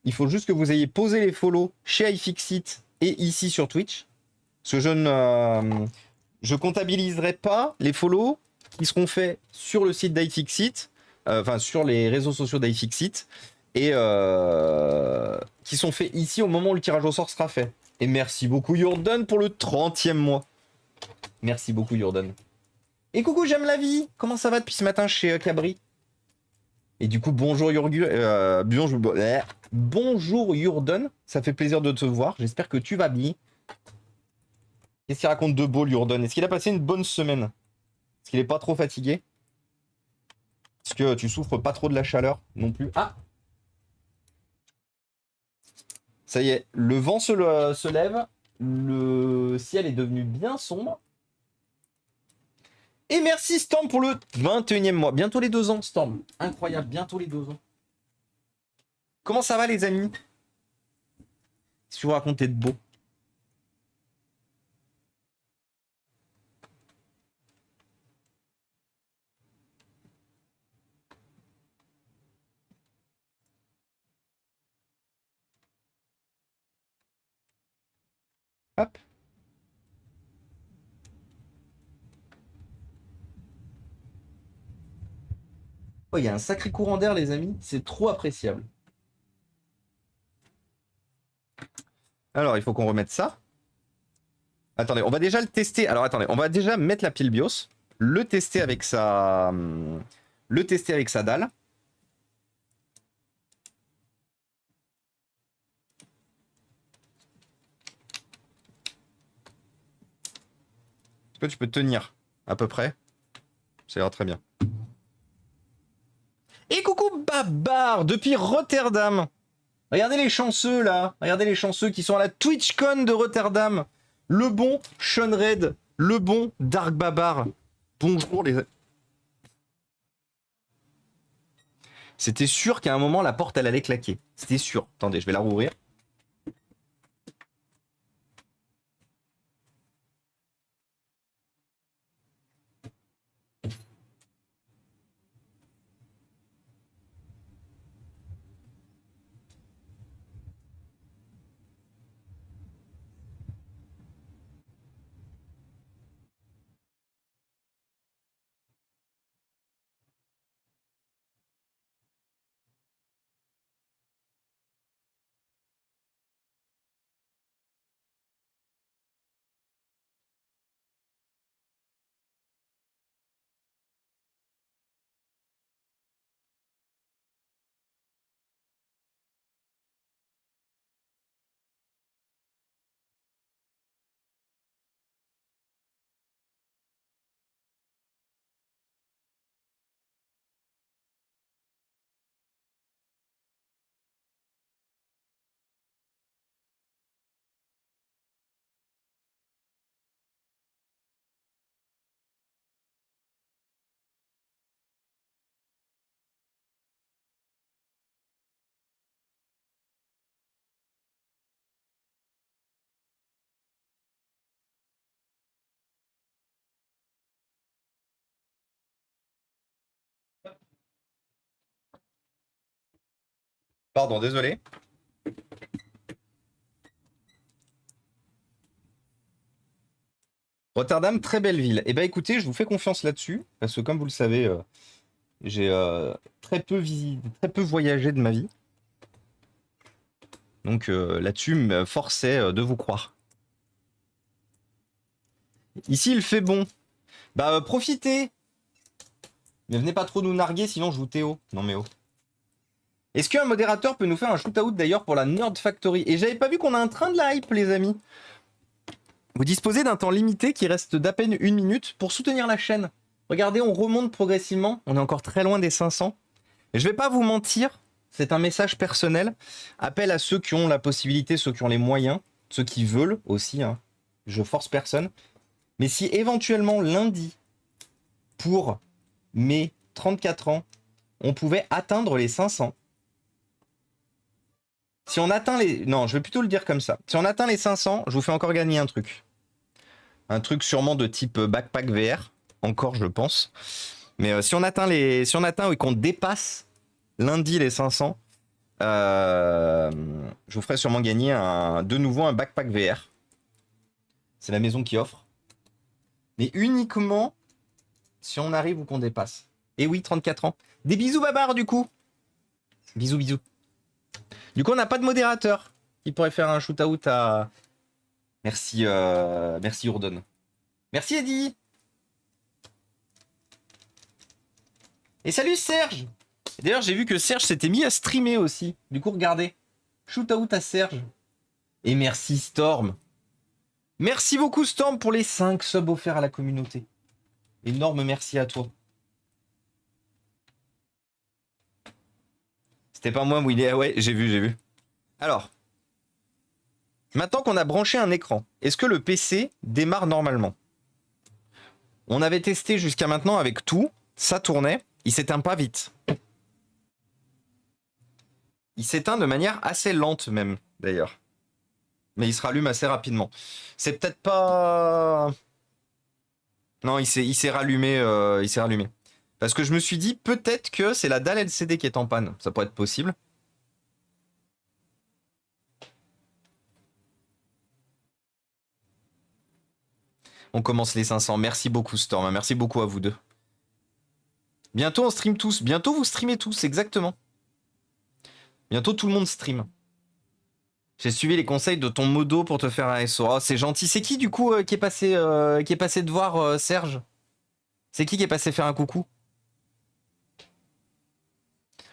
il faut juste que vous ayez posé les follow chez iFixit et ici sur Twitch. Parce que je comptabiliserai pas les follow qui seront faits sur le site d'iFixit, enfin sur les réseaux sociaux d'iFixit et qui sont faits ici au moment où le tirage au sort sera fait. Et merci beaucoup Jordan pour le 30e mois. Merci beaucoup Jordan. Et coucou, j'aime la vie. Comment ça va depuis ce matin chez Cabri? Et du coup, bonjour bonjour Jordan. Ça fait plaisir de te voir. J'espère que tu vas bien. Qu'est-ce qu'il raconte de beau, Jordan? Est-ce qu'il a passé une bonne semaine? Est-ce qu'il est pas trop fatigué? Est-ce que tu souffres pas trop de la chaleur non plus? Ah! Ça y est, le vent se lève. Le ciel est devenu bien sombre. Et merci Storm pour le 21e mois. Bientôt les 2 ans, Storm. Incroyable, bientôt les 2 ans. Comment ça va les amis? Qu'est-ce que vous racontez de beau? Hop. Oh, il y a un sacré courant d'air, les amis. C'est trop appréciable. Alors, il faut qu'on remette ça. Attendez, on va déjà le tester. Alors, attendez, on va déjà mettre la pile BIOS. Le tester avec sa dalle. Est-ce que tu peux tenir à peu près? Ça ira très bien. Et coucou Babar depuis Rotterdam. Regardez les chanceux là. Regardez les chanceux qui sont à la TwitchCon de Rotterdam. Le bon Sean Red. Le bon Dark Babar. Bonjour les... C'était sûr qu'à un moment la porte elle allait claquer. C'était sûr. Attendez, je vais la rouvrir. Pardon, désolé. Rotterdam, très belle ville. Eh ben écoutez, je vous fais confiance là-dessus, parce que comme vous le savez, j'ai très peu voyagé de ma vie. Donc là-dessus, me forçait de vous croire. Ici, il fait bon. Bah profitez. Mais venez pas trop nous narguer, sinon je vous Théo. Non mais oh. Est-ce qu'un modérateur peut nous faire un shoot-out d'ailleurs pour la Nerd Factory? Et j'avais pas vu qu'on a un train de la hype, les amis. Vous disposez d'un temps limité qui reste d'à peine 1 minute pour soutenir la chaîne. Regardez, on remonte progressivement. On est encore très loin des 500. Et je vais pas vous mentir, c'est un message personnel. Appel à ceux qui ont la possibilité, ceux qui ont les moyens, ceux qui veulent aussi. Hein. Je force personne. Mais si éventuellement lundi, pour mes 34 ans, on pouvait atteindre les 500. Si on atteint les... Non, je vais plutôt le dire comme ça. Si on atteint les 500, je vous fais encore gagner un truc. Un truc sûrement de type backpack VR. Encore, je pense. Mais si on atteint et qu'on dépasse lundi les 500, je vous ferai sûrement gagner de nouveau un backpack VR. C'est la maison qui offre. Mais uniquement si on arrive ou qu'on dépasse. Et oui, 34 ans. Des bisous Babar du coup. Bisous, bisous. Du coup, on n'a pas de modérateur qui pourrait faire un shoot-out à... Merci, merci Urdon. Merci Eddy. Et salut Serge. D'ailleurs, j'ai vu que Serge s'était mis à streamer aussi. Du coup, regardez. Shoot-out à Serge. Et merci Storm. Merci beaucoup Storm pour les 5 subs offerts à la communauté. Énorme merci à toi. C'était pas moi, Willy. Ouais, j'ai vu. Alors, maintenant qu'on a branché un écran, est-ce que le PC démarre normalement? On avait testé jusqu'à maintenant avec tout, ça tournait, il s'éteint pas vite. Il s'éteint de manière assez lente même, d'ailleurs. Mais il se rallume assez rapidement. C'est peut-être pas... Non, il s'est rallumé, il s'est rallumé. Parce que je me suis dit, peut-être que c'est la dalle LCD qui est en panne. Ça pourrait être possible. On commence les 500. Merci beaucoup, Storm. Merci beaucoup à vous deux. Bientôt, on stream tous. Bientôt, vous streamez tous, exactement. Bientôt, tout le monde stream. J'ai suivi les conseils de ton modo pour te faire un SO. Oh, c'est gentil. C'est qui, du coup, qui est passé de voir Serge? C'est qui est passé faire un coucou?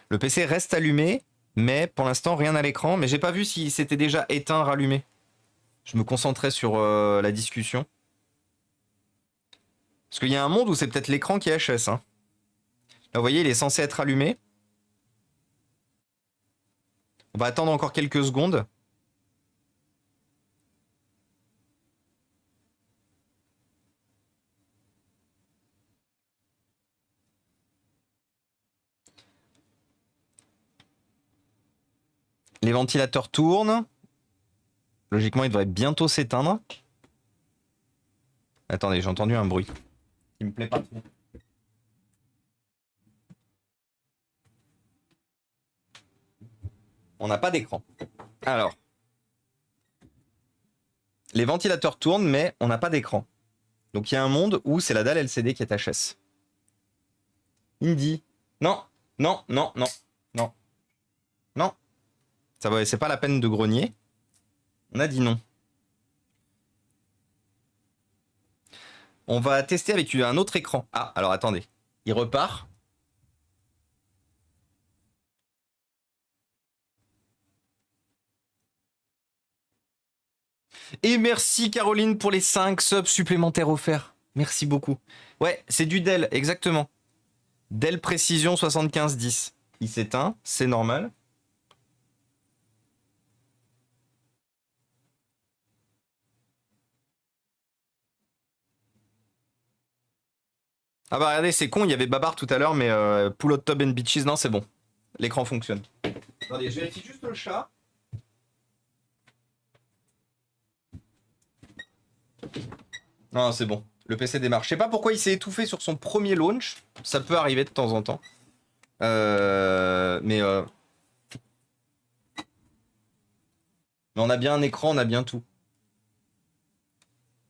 Le PC reste allumé, mais pour l'instant, rien à l'écran. Mais j'ai pas vu si c'était déjà éteint, rallumé. Je me concentrais sur la discussion. Parce qu'il y a un monde où c'est peut-être l'écran qui est HS. Hein. Là, vous voyez, il est censé être allumé. On va attendre encore quelques secondes. Les ventilateurs tournent. Logiquement, il devrait bientôt s'éteindre. Attendez, j'ai entendu un bruit. Il me plaît pas trop. On n'a pas d'écran. Alors. Les ventilateurs tournent, mais on n'a pas d'écran. Donc il y a un monde où c'est la dalle LCD qui est HS. Indy. Non, non, non, non, non. Non. Ça va, c'est pas la peine de grogner. On a dit non. On va tester avec un autre écran. Ah, alors attendez. Il repart. Et merci Caroline pour les 5 subs supplémentaires offerts. Merci beaucoup. Ouais, c'est du Dell, exactement. Dell Précision 7510. Il s'éteint, c'est normal. Ah bah regardez, c'est con, il y avait Babar tout à l'heure, mais Pull Out Tub and Beaches, non, c'est bon. L'écran fonctionne. Attendez, je vérifie juste le chat. Non, c'est bon. Le PC démarre. Je sais pas pourquoi il s'est étouffé sur son premier launch. Ça peut arriver de temps en temps. Mais on a bien un écran, on a bien tout.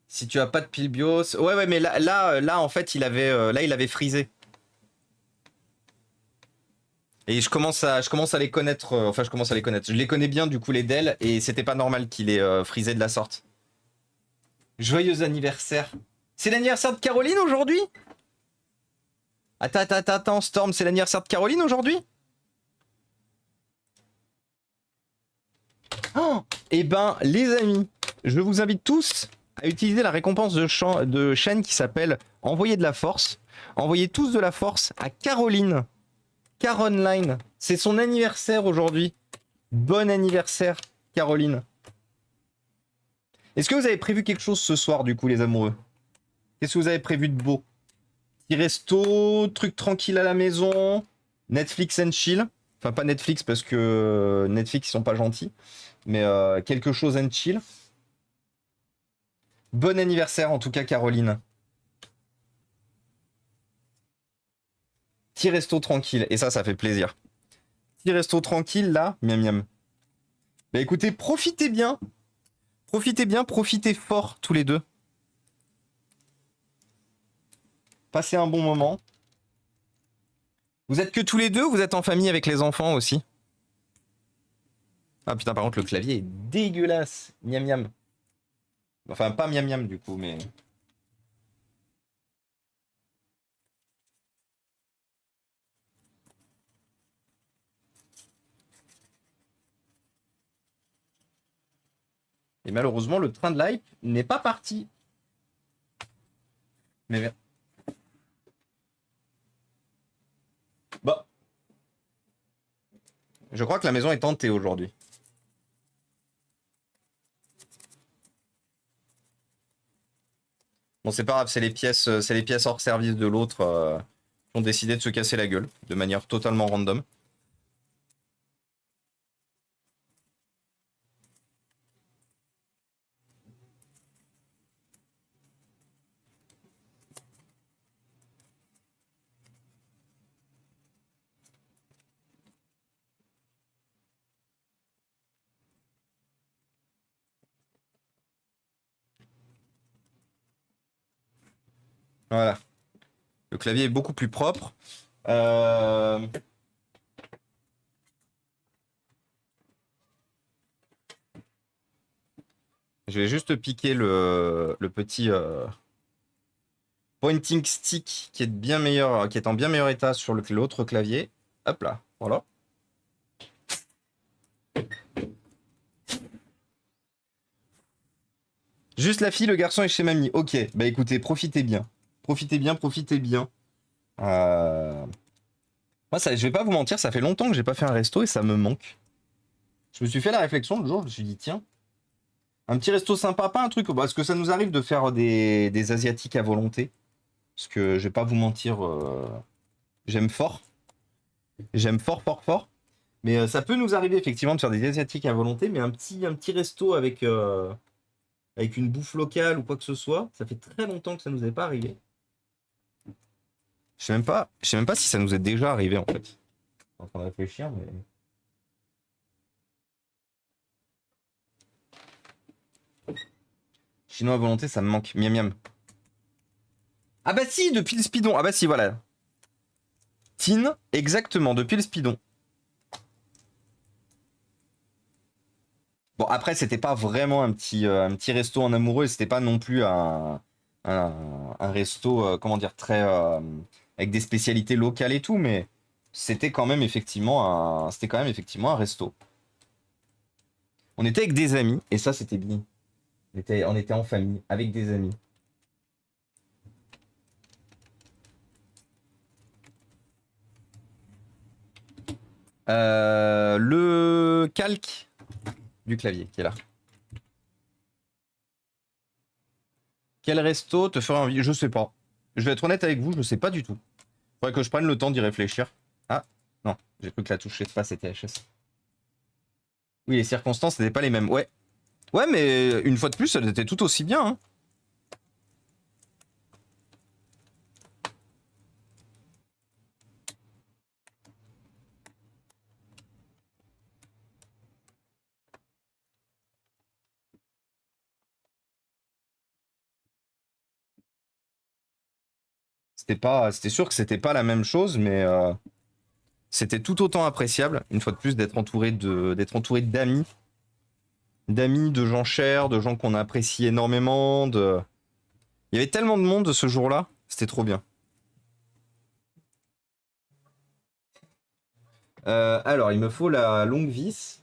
Si tu as pas de pile BIOS... Ouais, mais là en fait, il avait freezé. Et je commence à les connaître. Enfin, je commence à les connaître. Je les connais bien, du coup, les Dell. Et c'était pas normal qu'il ait freezé de la sorte. Joyeux anniversaire. C'est l'anniversaire de Caroline aujourd'hui? Attends, Storm, c'est l'anniversaire de Caroline aujourd'hui? Oh, eh ben, les amis, je vous invite tous à utiliser la récompense de chaîne qui s'appelle Envoyer de la force. Envoyez tous de la force à Caroline. Caroline. C'est son anniversaire aujourd'hui. Bon anniversaire, Caroline. Est-ce que vous avez prévu quelque chose ce soir, du coup, les amoureux? Qu'est-ce que vous avez prévu de beau? Petit resto, truc tranquille à la maison, Netflix and chill. Enfin, pas Netflix parce que Netflix, ils sont pas gentils. Mais quelque chose and chill. Bon anniversaire, en tout cas, Caroline. Petit resto tranquille. Et ça fait plaisir. Petit resto tranquille, là. Miam miam. Bah écoutez, profitez bien. Profitez bien, profitez fort, tous les deux. Passez un bon moment. Vous êtes que tous les deux ou vous êtes en famille avec les enfants aussi? Ah putain, par contre, le clavier est dégueulasse. Miam miam. Enfin, pas miam miam du coup, mais. Et malheureusement, le train de l'hype n'est pas parti. Mais. Bah. Je crois que la maison est tentée aujourd'hui. Bon, c'est pas grave, c'est les pièces hors service de l'autre qui ont décidé de se casser la gueule de manière totalement random. Voilà. Le clavier est beaucoup plus propre. Euh, Je vais juste piquer le petit pointing stick qui est bien meilleur, qui est en bien meilleur état sur l'autre clavier. Hop là, voilà. Juste la fille, le garçon est chez mamie. Ok, bah écoutez, profitez bien. Profitez bien, profitez bien. Moi, ça, je vais pas vous mentir, ça fait longtemps que j'ai pas fait un resto et ça me manque. Je me suis fait la réflexion le jour, je me suis dit, tiens, un petit resto sympa, pas un truc. Parce que ça nous arrive de faire des asiatiques à volonté. Parce que je vais pas vous mentir, j'aime fort. J'aime fort, fort, fort. Mais ça peut nous arriver effectivement de faire des asiatiques à volonté, mais un petit resto avec une bouffe locale ou quoi que ce soit, ça fait très longtemps que ça nous est pas arrivé. Je sais même pas si ça nous est déjà arrivé en fait. Je suis en train de réfléchir, mais. Chinois à volonté, ça me manque. Miam miam. Ah bah si, depuis le speedon. Ah bah si, voilà. Tin, exactement, depuis le speedon. Bon, après, c'était pas vraiment un petit resto en amoureux, c'était pas non plus un resto, comment dire, très. Avec des spécialités locales et tout, mais c'était quand même effectivement un resto. On était avec des amis, et ça, c'était bien. On était en famille, avec des amis. Le calque du clavier qui est là. Quel resto te ferait envie? Je sais pas. Je vais être honnête avec vous, je sais pas du tout. Faudrait que je prenne le temps d'y réfléchir. Ah, non, j'ai cru que la touche pas c'était HS. Oui, les circonstances n'étaient pas les mêmes. Ouais. Ouais, mais une fois de plus, elles étaient tout aussi bien. Hein. C'était sûr que c'était pas la même chose, mais c'était tout autant appréciable. Une fois de plus, d'être entouré d'amis, de gens chers, de gens qu'on apprécie énormément. Il y avait tellement de monde ce jour-là, c'était trop bien. Alors, il me faut la longue vis.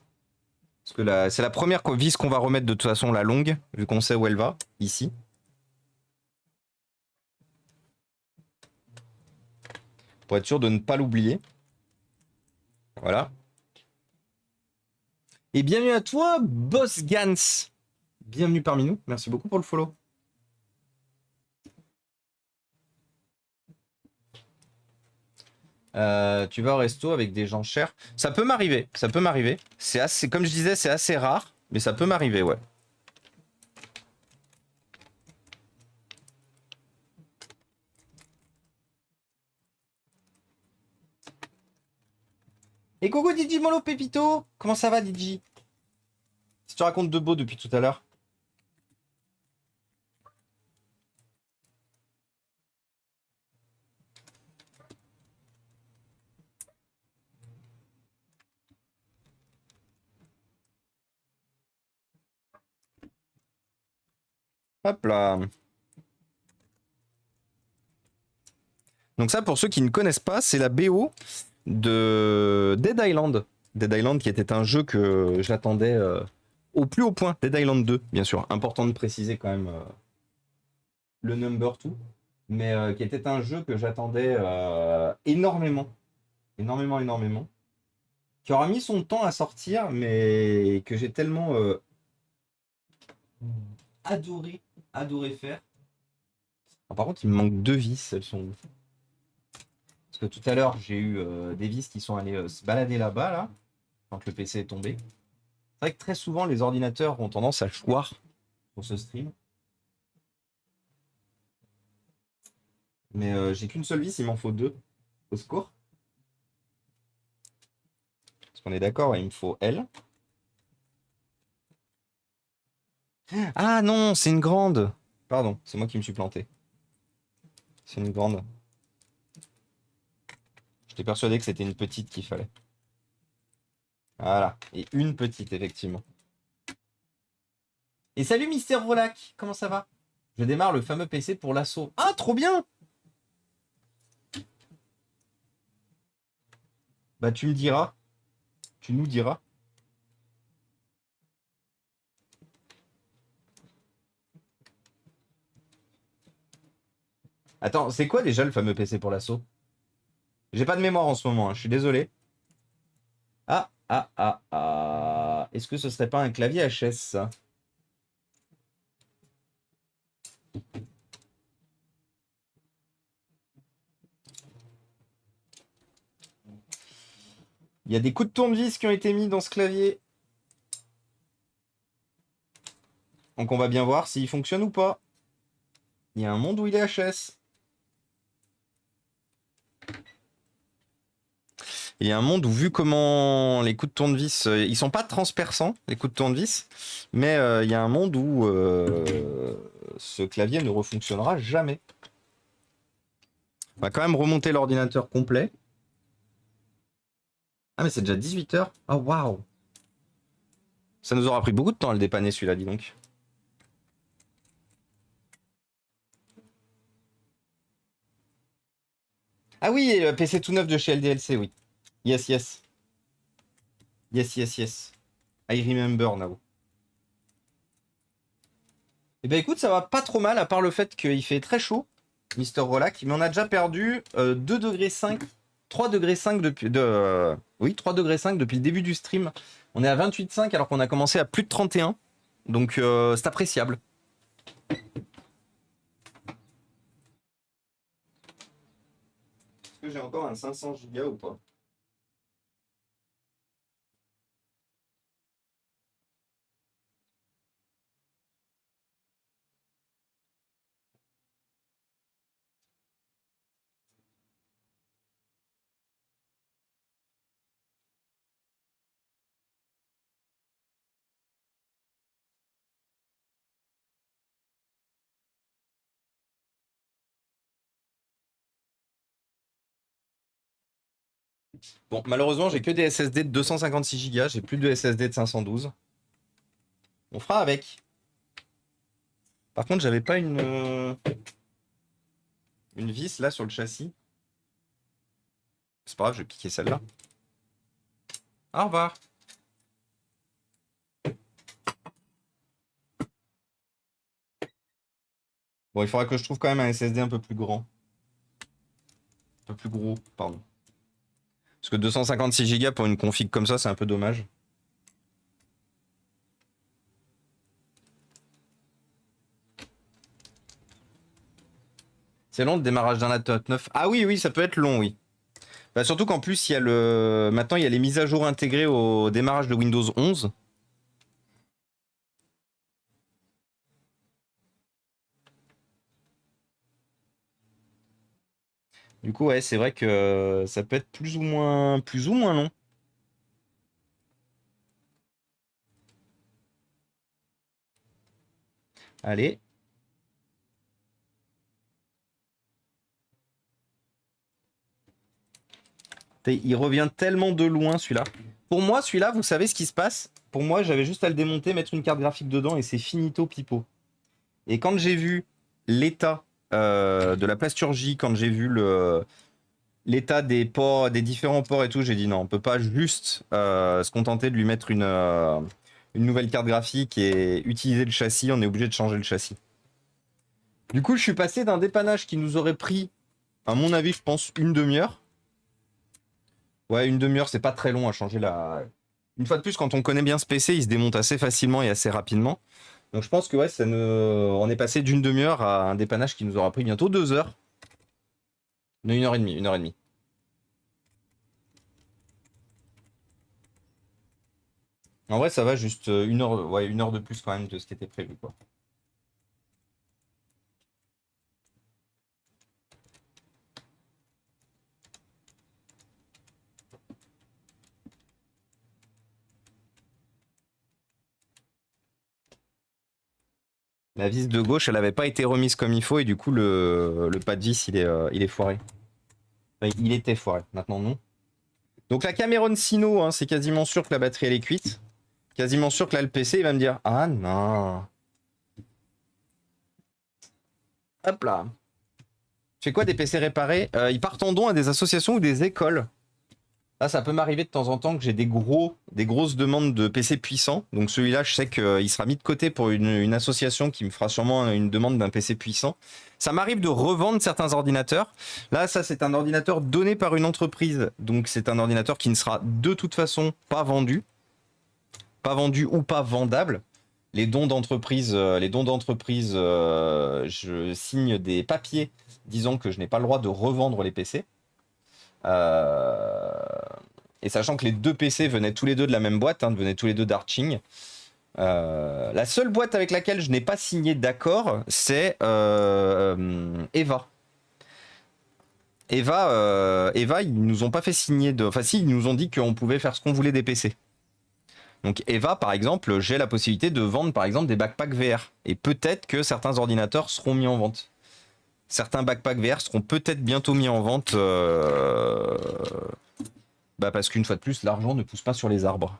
Parce que c'est la première vis qu'on va remettre de toute façon, la longue, vu qu'on sait où elle va, ici. Pour être sûr de ne pas l'oublier. Voilà. Et bienvenue à toi, Boss Gans. Bienvenue parmi nous. Merci beaucoup pour le follow. Tu vas au resto avec des gens chers. Ça peut m'arriver. Ça peut m'arriver. C'est assez, comme je disais, c'est assez rare, mais ça peut m'arriver, ouais. Et coucou Didi Molo Pépito. Comment ça va, Didi? Si tu racontes de beau depuis tout à l'heure. Hop là. Donc ça, pour ceux qui ne connaissent pas, c'est la BO de Dead Island. Dead Island qui était un jeu que j'attendais au plus haut point. Dead Island 2, bien sûr. Important de préciser quand même le number 2. Mais qui était un jeu que j'attendais énormément. Énormément, énormément. Qui aura mis son temps à sortir, mais que j'ai tellement adoré faire. Alors, par contre, il me manque 2 vis, elles sont où? Parce que tout à l'heure, j'ai eu des vis qui sont allés se balader là-bas, là, quand le PC est tombé. C'est vrai que très souvent, les ordinateurs ont tendance à choir pour ce stream. Mais j'ai qu'une seule vis, il m'en faut 2. Au secours. Parce qu'on est d'accord, il me faut elle. Ah non, c'est une grande. Pardon, c'est moi qui me suis planté. C'est une grande. J'étais persuadé que c'était une petite qu'il fallait. Voilà, et une petite, effectivement. Et salut Mister Rolac, comment ça va? Je démarre le fameux PC pour l'assaut. Ah, trop bien! Bah tu me diras. Tu nous diras. Attends, c'est quoi déjà le fameux PC pour l'assaut? J'ai pas de mémoire en ce moment, hein, je suis désolé. Ah. Est-ce que ce serait pas un clavier HS, ça? Il y a des coups de tournevis qui ont été mis dans ce clavier. Donc on va bien voir s'il fonctionne ou pas. Il y a un monde où il est HS. Il y a un monde où, vu comment les coups de tournevis, ils sont pas transperçants, les coups de tournevis, mais il y a un monde où ce clavier ne refonctionnera jamais. On va quand même remonter l'ordinateur complet. Ah mais c'est déjà 18h. Oh waouh. Ça nous aura pris beaucoup de temps à le dépanner celui-là, dis donc. Ah oui, le PC tout neuf de chez LDLC, oui. Yes. Yes. I remember now. Eh ben écoute, ça va pas trop mal, à part le fait qu'il fait très chaud, Mister Rolac, mais on a déjà perdu 2 degrés 5, 3 degrés 5 depuis oui, 3 degrés 5 depuis le début du stream. On est à 28,5 alors qu'on a commencé à plus de 31. Donc c'est appréciable. Est-ce que j'ai encore un 500 Go ou pas? Bon, malheureusement, j'ai que des SSD de 256 Go, j'ai plus de SSD de 512. On fera avec. Par contre, j'avais pas une vis là sur le châssis. C'est pas grave, je vais piquer celle-là. Au revoir. Bon, il faudra que je trouve quand même un SSD un peu plus grand. Un peu plus gros, pardon. Parce que 256 Go pour une config comme ça, c'est un peu dommage. C'est long le démarrage d'un laptop neuf. Ah oui, ça peut être long, oui. Bah, surtout qu'en plus, il y a maintenant, il y a les mises à jour intégrées au démarrage de Windows 11. Du coup, ouais, c'est vrai que ça peut être plus ou moins long. Allez. Il revient tellement de loin, celui-là. Pour moi, celui-là, vous savez ce qui se passe? Pour moi, j'avais juste à le démonter, mettre une carte graphique dedans et c'est finito pipo. Et quand j'ai vu l'état de la plasturgie, quand j'ai vu l'état des ports, des différents ports et tout, j'ai dit non, on peut pas juste se contenter de lui mettre une nouvelle carte graphique et utiliser le châssis, on est obligé de changer le châssis. Du coup, je suis passé d'un dépannage qui nous aurait pris, à mon avis, je pense, une demi-heure. Ouais, une demi-heure, c'est pas très long à changer la... Une fois de plus, quand on connaît bien ce PC, il se démonte assez facilement et assez rapidement. Donc je pense que ouais, on est passé d'une demi-heure à un dépannage qui nous aura pris bientôt 2 heures. Non, 1 heure et demie, 1 heure et demie. En vrai, ça va juste 1 heure, ouais, 1 heure de plus quand même de ce qui était prévu, quoi. La vis de gauche, elle avait pas été remise comme il faut et du coup, le pas de vis, il est foiré. Enfin, il était foiré, maintenant non. Donc la Cameron Sino, hein, c'est quasiment sûr que la batterie, elle est cuite. Quasiment sûr que là, le PC, il va me dire « Ah non !» Hop là. Tu fais quoi des PC réparés? Ils partent en don à des associations ou des écoles. Là, ça peut m'arriver de temps en temps que j'ai des grosses demandes de PC puissants. Donc celui-là, je sais qu'il sera mis de côté pour une association qui me fera sûrement une demande d'un PC puissant. Ça m'arrive de revendre certains ordinateurs. Là, ça, c'est un ordinateur donné par une entreprise. Donc c'est un ordinateur qui ne sera de toute façon pas vendu. Pas vendu ou pas vendable. Les dons d'entreprise, je signe des papiers disant que je n'ai pas le droit de revendre les PC. Et sachant que les deux PC venaient tous les deux de la même boîte, hein, venaient tous les deux d'Arching. La seule boîte avec laquelle je n'ai pas signé d'accord, c'est Eva. Eva, ils nous ont pas fait signer de. Enfin, si, ils nous ont dit qu'on pouvait faire ce qu'on voulait des PC. Donc Eva, par exemple, j'ai la possibilité de vendre, par exemple, des backpacks VR. Et peut-être que certains ordinateurs seront mis en vente. Certains backpacks VR seront peut-être bientôt mis en vente. Parce qu'une fois de plus, l'argent ne pousse pas sur les arbres.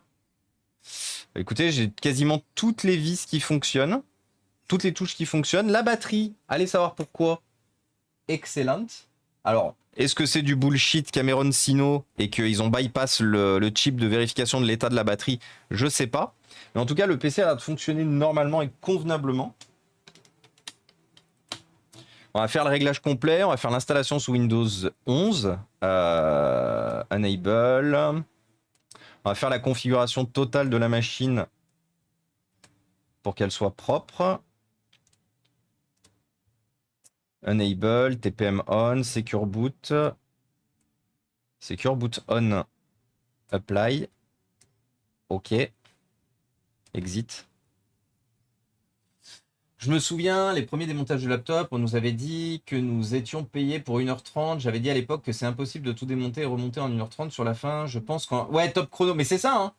Écoutez, j'ai quasiment toutes les vis qui fonctionnent. Toutes les touches qui fonctionnent. La batterie, allez savoir pourquoi. Excellente. Alors, est-ce que c'est du bullshit Cameron Sino et qu'ils ont bypass le chip de vérification de l'état de la batterie? Je sais pas. Mais en tout cas, le PC a l'air de fonctionner normalement et convenablement. On va faire le réglage complet. On va faire l'installation sous Windows 11. Enable. On va faire la configuration totale de la machine pour qu'elle soit propre. Enable, TPM on, Secure Boot. Secure Boot on. Apply. OK. Exit. Je me souviens, les premiers démontages du laptop, on nous avait dit que nous étions payés pour 1h30. J'avais dit à l'époque que c'est impossible de tout démonter et remonter en 1h30 sur la fin. Je pense qu'en... Ouais, top chrono. Mais c'est ça, hein.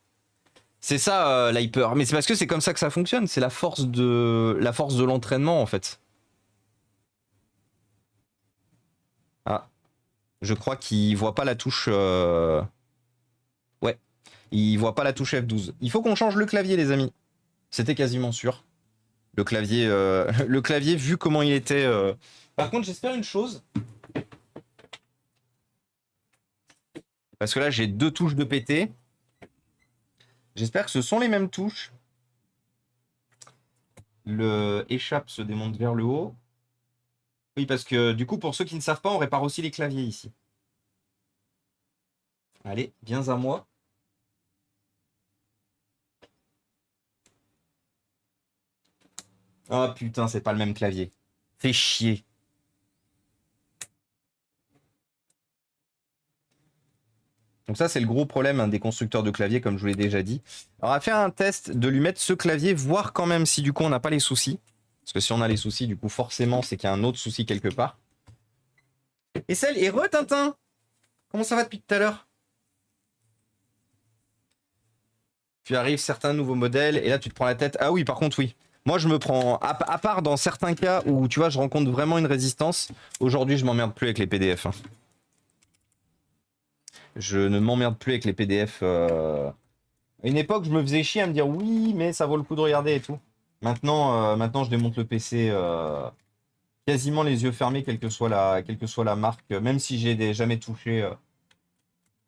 C'est ça, l'hyper. Mais c'est parce que c'est comme ça que ça fonctionne. C'est la force de l'entraînement, en fait. Ah. Je crois qu'il voit pas la touche... Ouais. Il voit pas la touche F12. Il faut qu'on change le clavier, les amis. C'était quasiment sûr. Le clavier, le clavier, vu comment il était... Par contre, j'espère une chose. Parce que là, j'ai 2 touches de PT. J'espère que ce sont les mêmes touches. Le échappe se démonte vers le haut. Oui, parce que du coup, pour ceux qui ne savent pas, on répare aussi les claviers ici. Allez, viens à moi. Ah putain, c'est pas le même clavier. Fais chier. Donc ça, c'est le gros problème, hein, des constructeurs de claviers, comme je vous l'ai déjà dit. Alors, on va faire un test de lui mettre ce clavier, voir quand même si du coup on n'a pas les soucis. Parce que si on a les soucis, du coup, forcément, c'est qu'il y a un autre souci quelque part. Et celle, et Tintin, comment ça va depuis tout à l'heure? Puis arrivent certains nouveaux modèles, et là tu te prends la tête. Ah oui, par contre, oui. Moi, je me prends, à part dans certains cas où, tu vois, je rencontre vraiment une résistance, aujourd'hui, je m'emmerde plus avec les PDF. Hein. Je ne m'emmerde plus avec les PDF. À une époque, je me faisais chier à me dire oui, mais ça vaut le coup de regarder et tout. Maintenant, je démonte le PC quasiment les yeux fermés, quelle que soit la marque, même si jamais touché.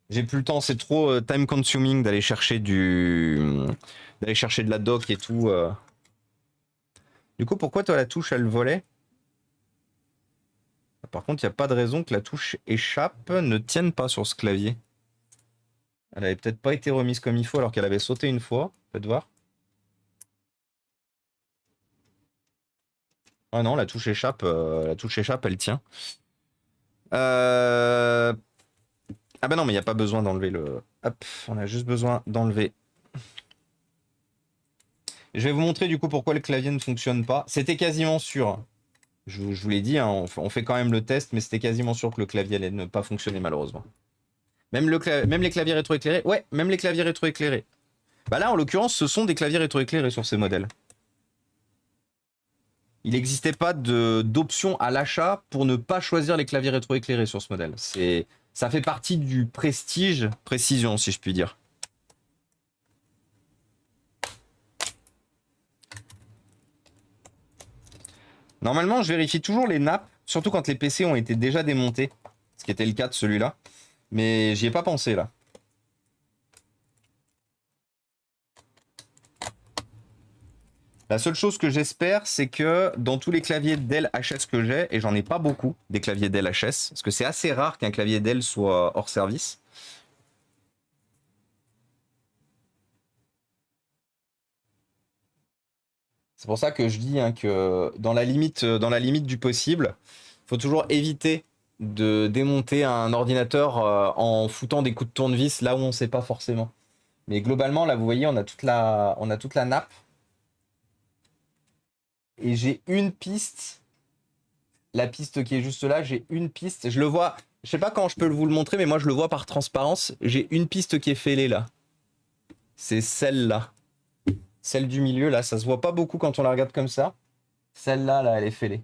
J'ai plus le temps, c'est trop time consuming d'aller chercher de la doc et tout. Du coup, pourquoi toi la touche elle volait? Par contre, il n'y a pas de raison que la touche échappe ne tienne pas sur ce clavier. Elle avait peut-être pas été remise comme il faut alors qu'elle avait sauté une fois. Faites voir. Ah non, la touche échappe, elle tient. Ah bah non, mais il n'y a pas besoin d'enlever le... Hop, on a juste besoin d'enlever. Je vais vous montrer du coup pourquoi le clavier ne fonctionne pas. C'était quasiment sûr. Je vous l'ai dit, hein, on fait quand même le test, mais c'était quasiment sûr que le clavier allait ne pas fonctionner malheureusement. Même les claviers rétroéclairés. Ouais, même les claviers rétroéclairés. Bah là, en l'occurrence, ce sont des claviers rétroéclairés sur ces modèles. Il n'existait pas d'option à l'achat pour ne pas choisir les claviers rétroéclairés sur ce modèle. Ça fait partie du prestige, précision si je puis dire. Normalement, je vérifie toujours les nappes, surtout quand les PC ont été déjà démontés, ce qui était le cas de celui-là. Mais j'y ai pas pensé là. La seule chose que j'espère, c'est que dans tous les claviers Dell HS que j'ai, et j'en ai pas beaucoup des claviers Dell HS, parce que c'est assez rare qu'un clavier Dell soit hors service. C'est pour ça que je dis hein, que dans la limite du possible, il faut toujours éviter de démonter un ordinateur en foutant des coups de tournevis là où on ne sait pas forcément. Mais globalement, là, vous voyez, on a toute la nappe. Et j'ai une piste. La piste qui est juste là, j'ai une piste. Je le vois, je sais pas quand je peux vous le montrer, mais moi je le vois par transparence. J'ai une piste qui est fêlée là. C'est celle-là. Celle du milieu là, ça se voit pas beaucoup quand on la regarde comme ça. Celle-là, là, elle est fêlée.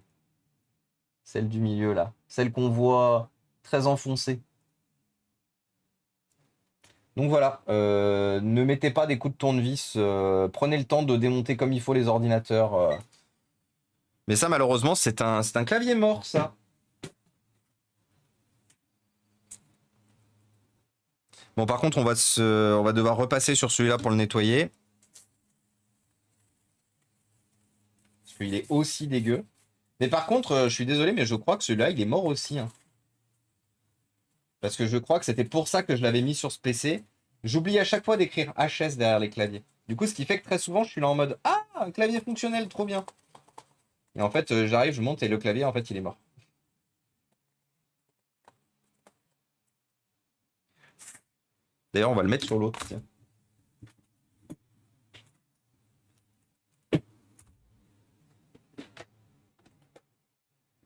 Celle du milieu là. Celle qu'on voit très enfoncée. Donc voilà, ne mettez pas des coups de tournevis. Prenez le temps de démonter comme il faut les ordinateurs. Mais ça, malheureusement, c'est un clavier mort, ça. Bon, par contre, on va devoir repasser sur celui-là pour le nettoyer. Parce qu'il est aussi dégueu. Mais par contre, je suis désolé, mais je crois que celui-là, il est mort aussi. Hein. Parce que je crois que c'était pour ça que je l'avais mis sur ce PC. J'oublie à chaque fois d'écrire HS derrière les claviers. Du coup, ce qui fait que très souvent, je suis là en mode « Ah, un clavier fonctionnel, trop bien !» Et en fait, j'arrive, je monte et le clavier, en fait, il est mort. D'ailleurs, on va le mettre sur l'autre. Tiens.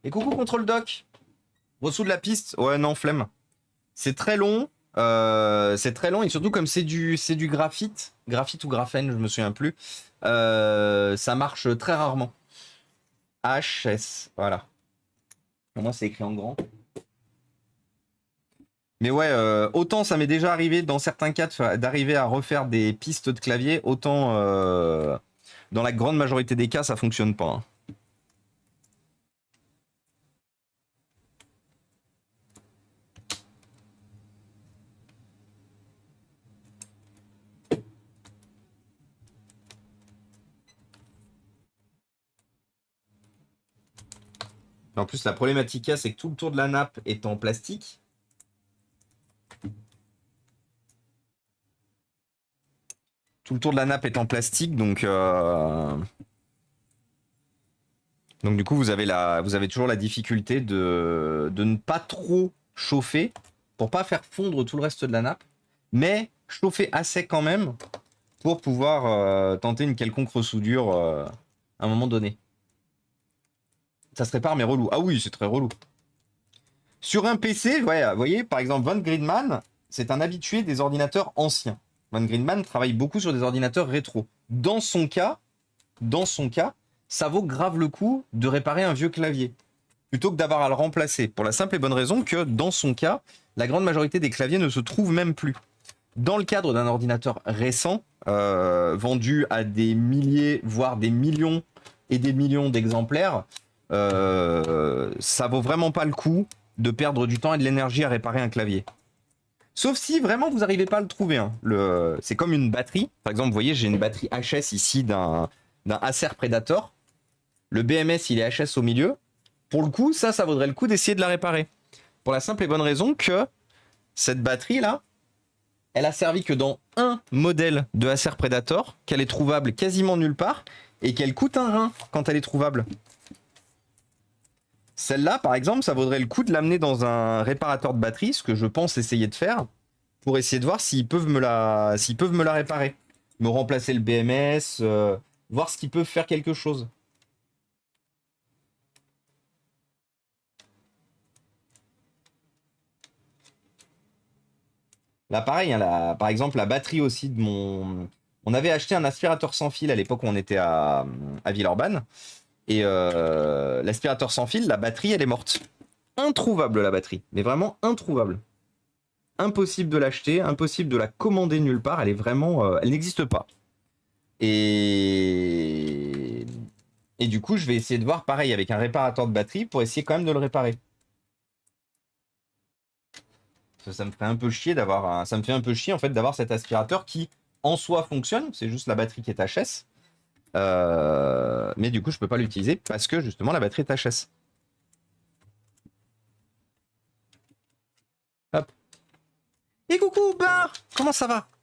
Et coucou Control Doc. Ressous de la piste. Ouais, non, flemme. C'est très long. C'est très long et surtout comme c'est du graphite ou graphène, je me souviens plus. Ça marche très rarement. HS, voilà. Moi, c'est écrit en grand. Mais ouais, autant ça m'est déjà arrivé dans certains cas d'arriver à refaire des pistes de clavier, autant dans la grande majorité des cas, ça fonctionne pas. Hein. En plus, la problématique, c'est que tout le tour de la nappe est en plastique. Tout le tour de la nappe est en plastique, donc du coup, vous avez toujours la difficulté de ne pas trop chauffer pour pas faire fondre tout le reste de la nappe, mais chauffer assez quand même pour pouvoir tenter une quelconque ressoudure à un moment donné. Ça se répare mais relou. Ah oui, c'est très relou. Sur un PC, ouais, vous voyez, par exemple, Van Gridman, c'est un habitué des ordinateurs anciens. Van Gridman travaille beaucoup sur des ordinateurs rétro. Dans son cas, ça vaut grave le coup de réparer un vieux clavier plutôt que d'avoir à le remplacer. Pour la simple et bonne raison que, dans son cas, la grande majorité des claviers ne se trouvent même plus. Dans le cadre d'un ordinateur récent, vendu à des milliers, voire des millions et des millions d'exemplaires, ça vaut vraiment pas le coup de perdre du temps et de l'énergie à réparer un clavier. Sauf si vraiment vous n'arrivez pas à le trouver. Hein. C'est comme une batterie. Par exemple, vous voyez, j'ai une batterie HS ici d'un Acer Predator. Le BMS, il est HS au milieu. Pour le coup, ça vaudrait le coup d'essayer de la réparer. Pour la simple et bonne raison que cette batterie-là, elle a servi que dans un modèle de Acer Predator, qu'elle est trouvable quasiment nulle part, et qu'elle coûte un rein quand elle est trouvable. Celle-là, par exemple, ça vaudrait le coup de l'amener dans un réparateur de batterie, ce que je pense essayer de faire, pour essayer de voir s'ils peuvent me la réparer. Me remplacer le BMS, voir s'ils peuvent faire quelque chose. Là, pareil, hein, par exemple, la batterie aussi de mon... On avait acheté un aspirateur sans fil à l'époque où on était à Villeurbanne. Et l'aspirateur sans fil, la batterie, elle est morte. Introuvable, la batterie. Mais vraiment introuvable. Impossible de l'acheter, impossible de la commander nulle part. Elle est vraiment... elle n'existe pas. Et du coup, je vais essayer de voir pareil avec un réparateur de batterie pour essayer quand même de le réparer. Ça me ferait un peu chier d'avoir ça me fait un peu chier en fait d'avoir cet aspirateur qui en soi fonctionne, c'est juste la batterie qui est HS. Mais du coup je peux pas l'utiliser parce que justement la batterie est HS. Hop. Et coucou Bar, comment ça va?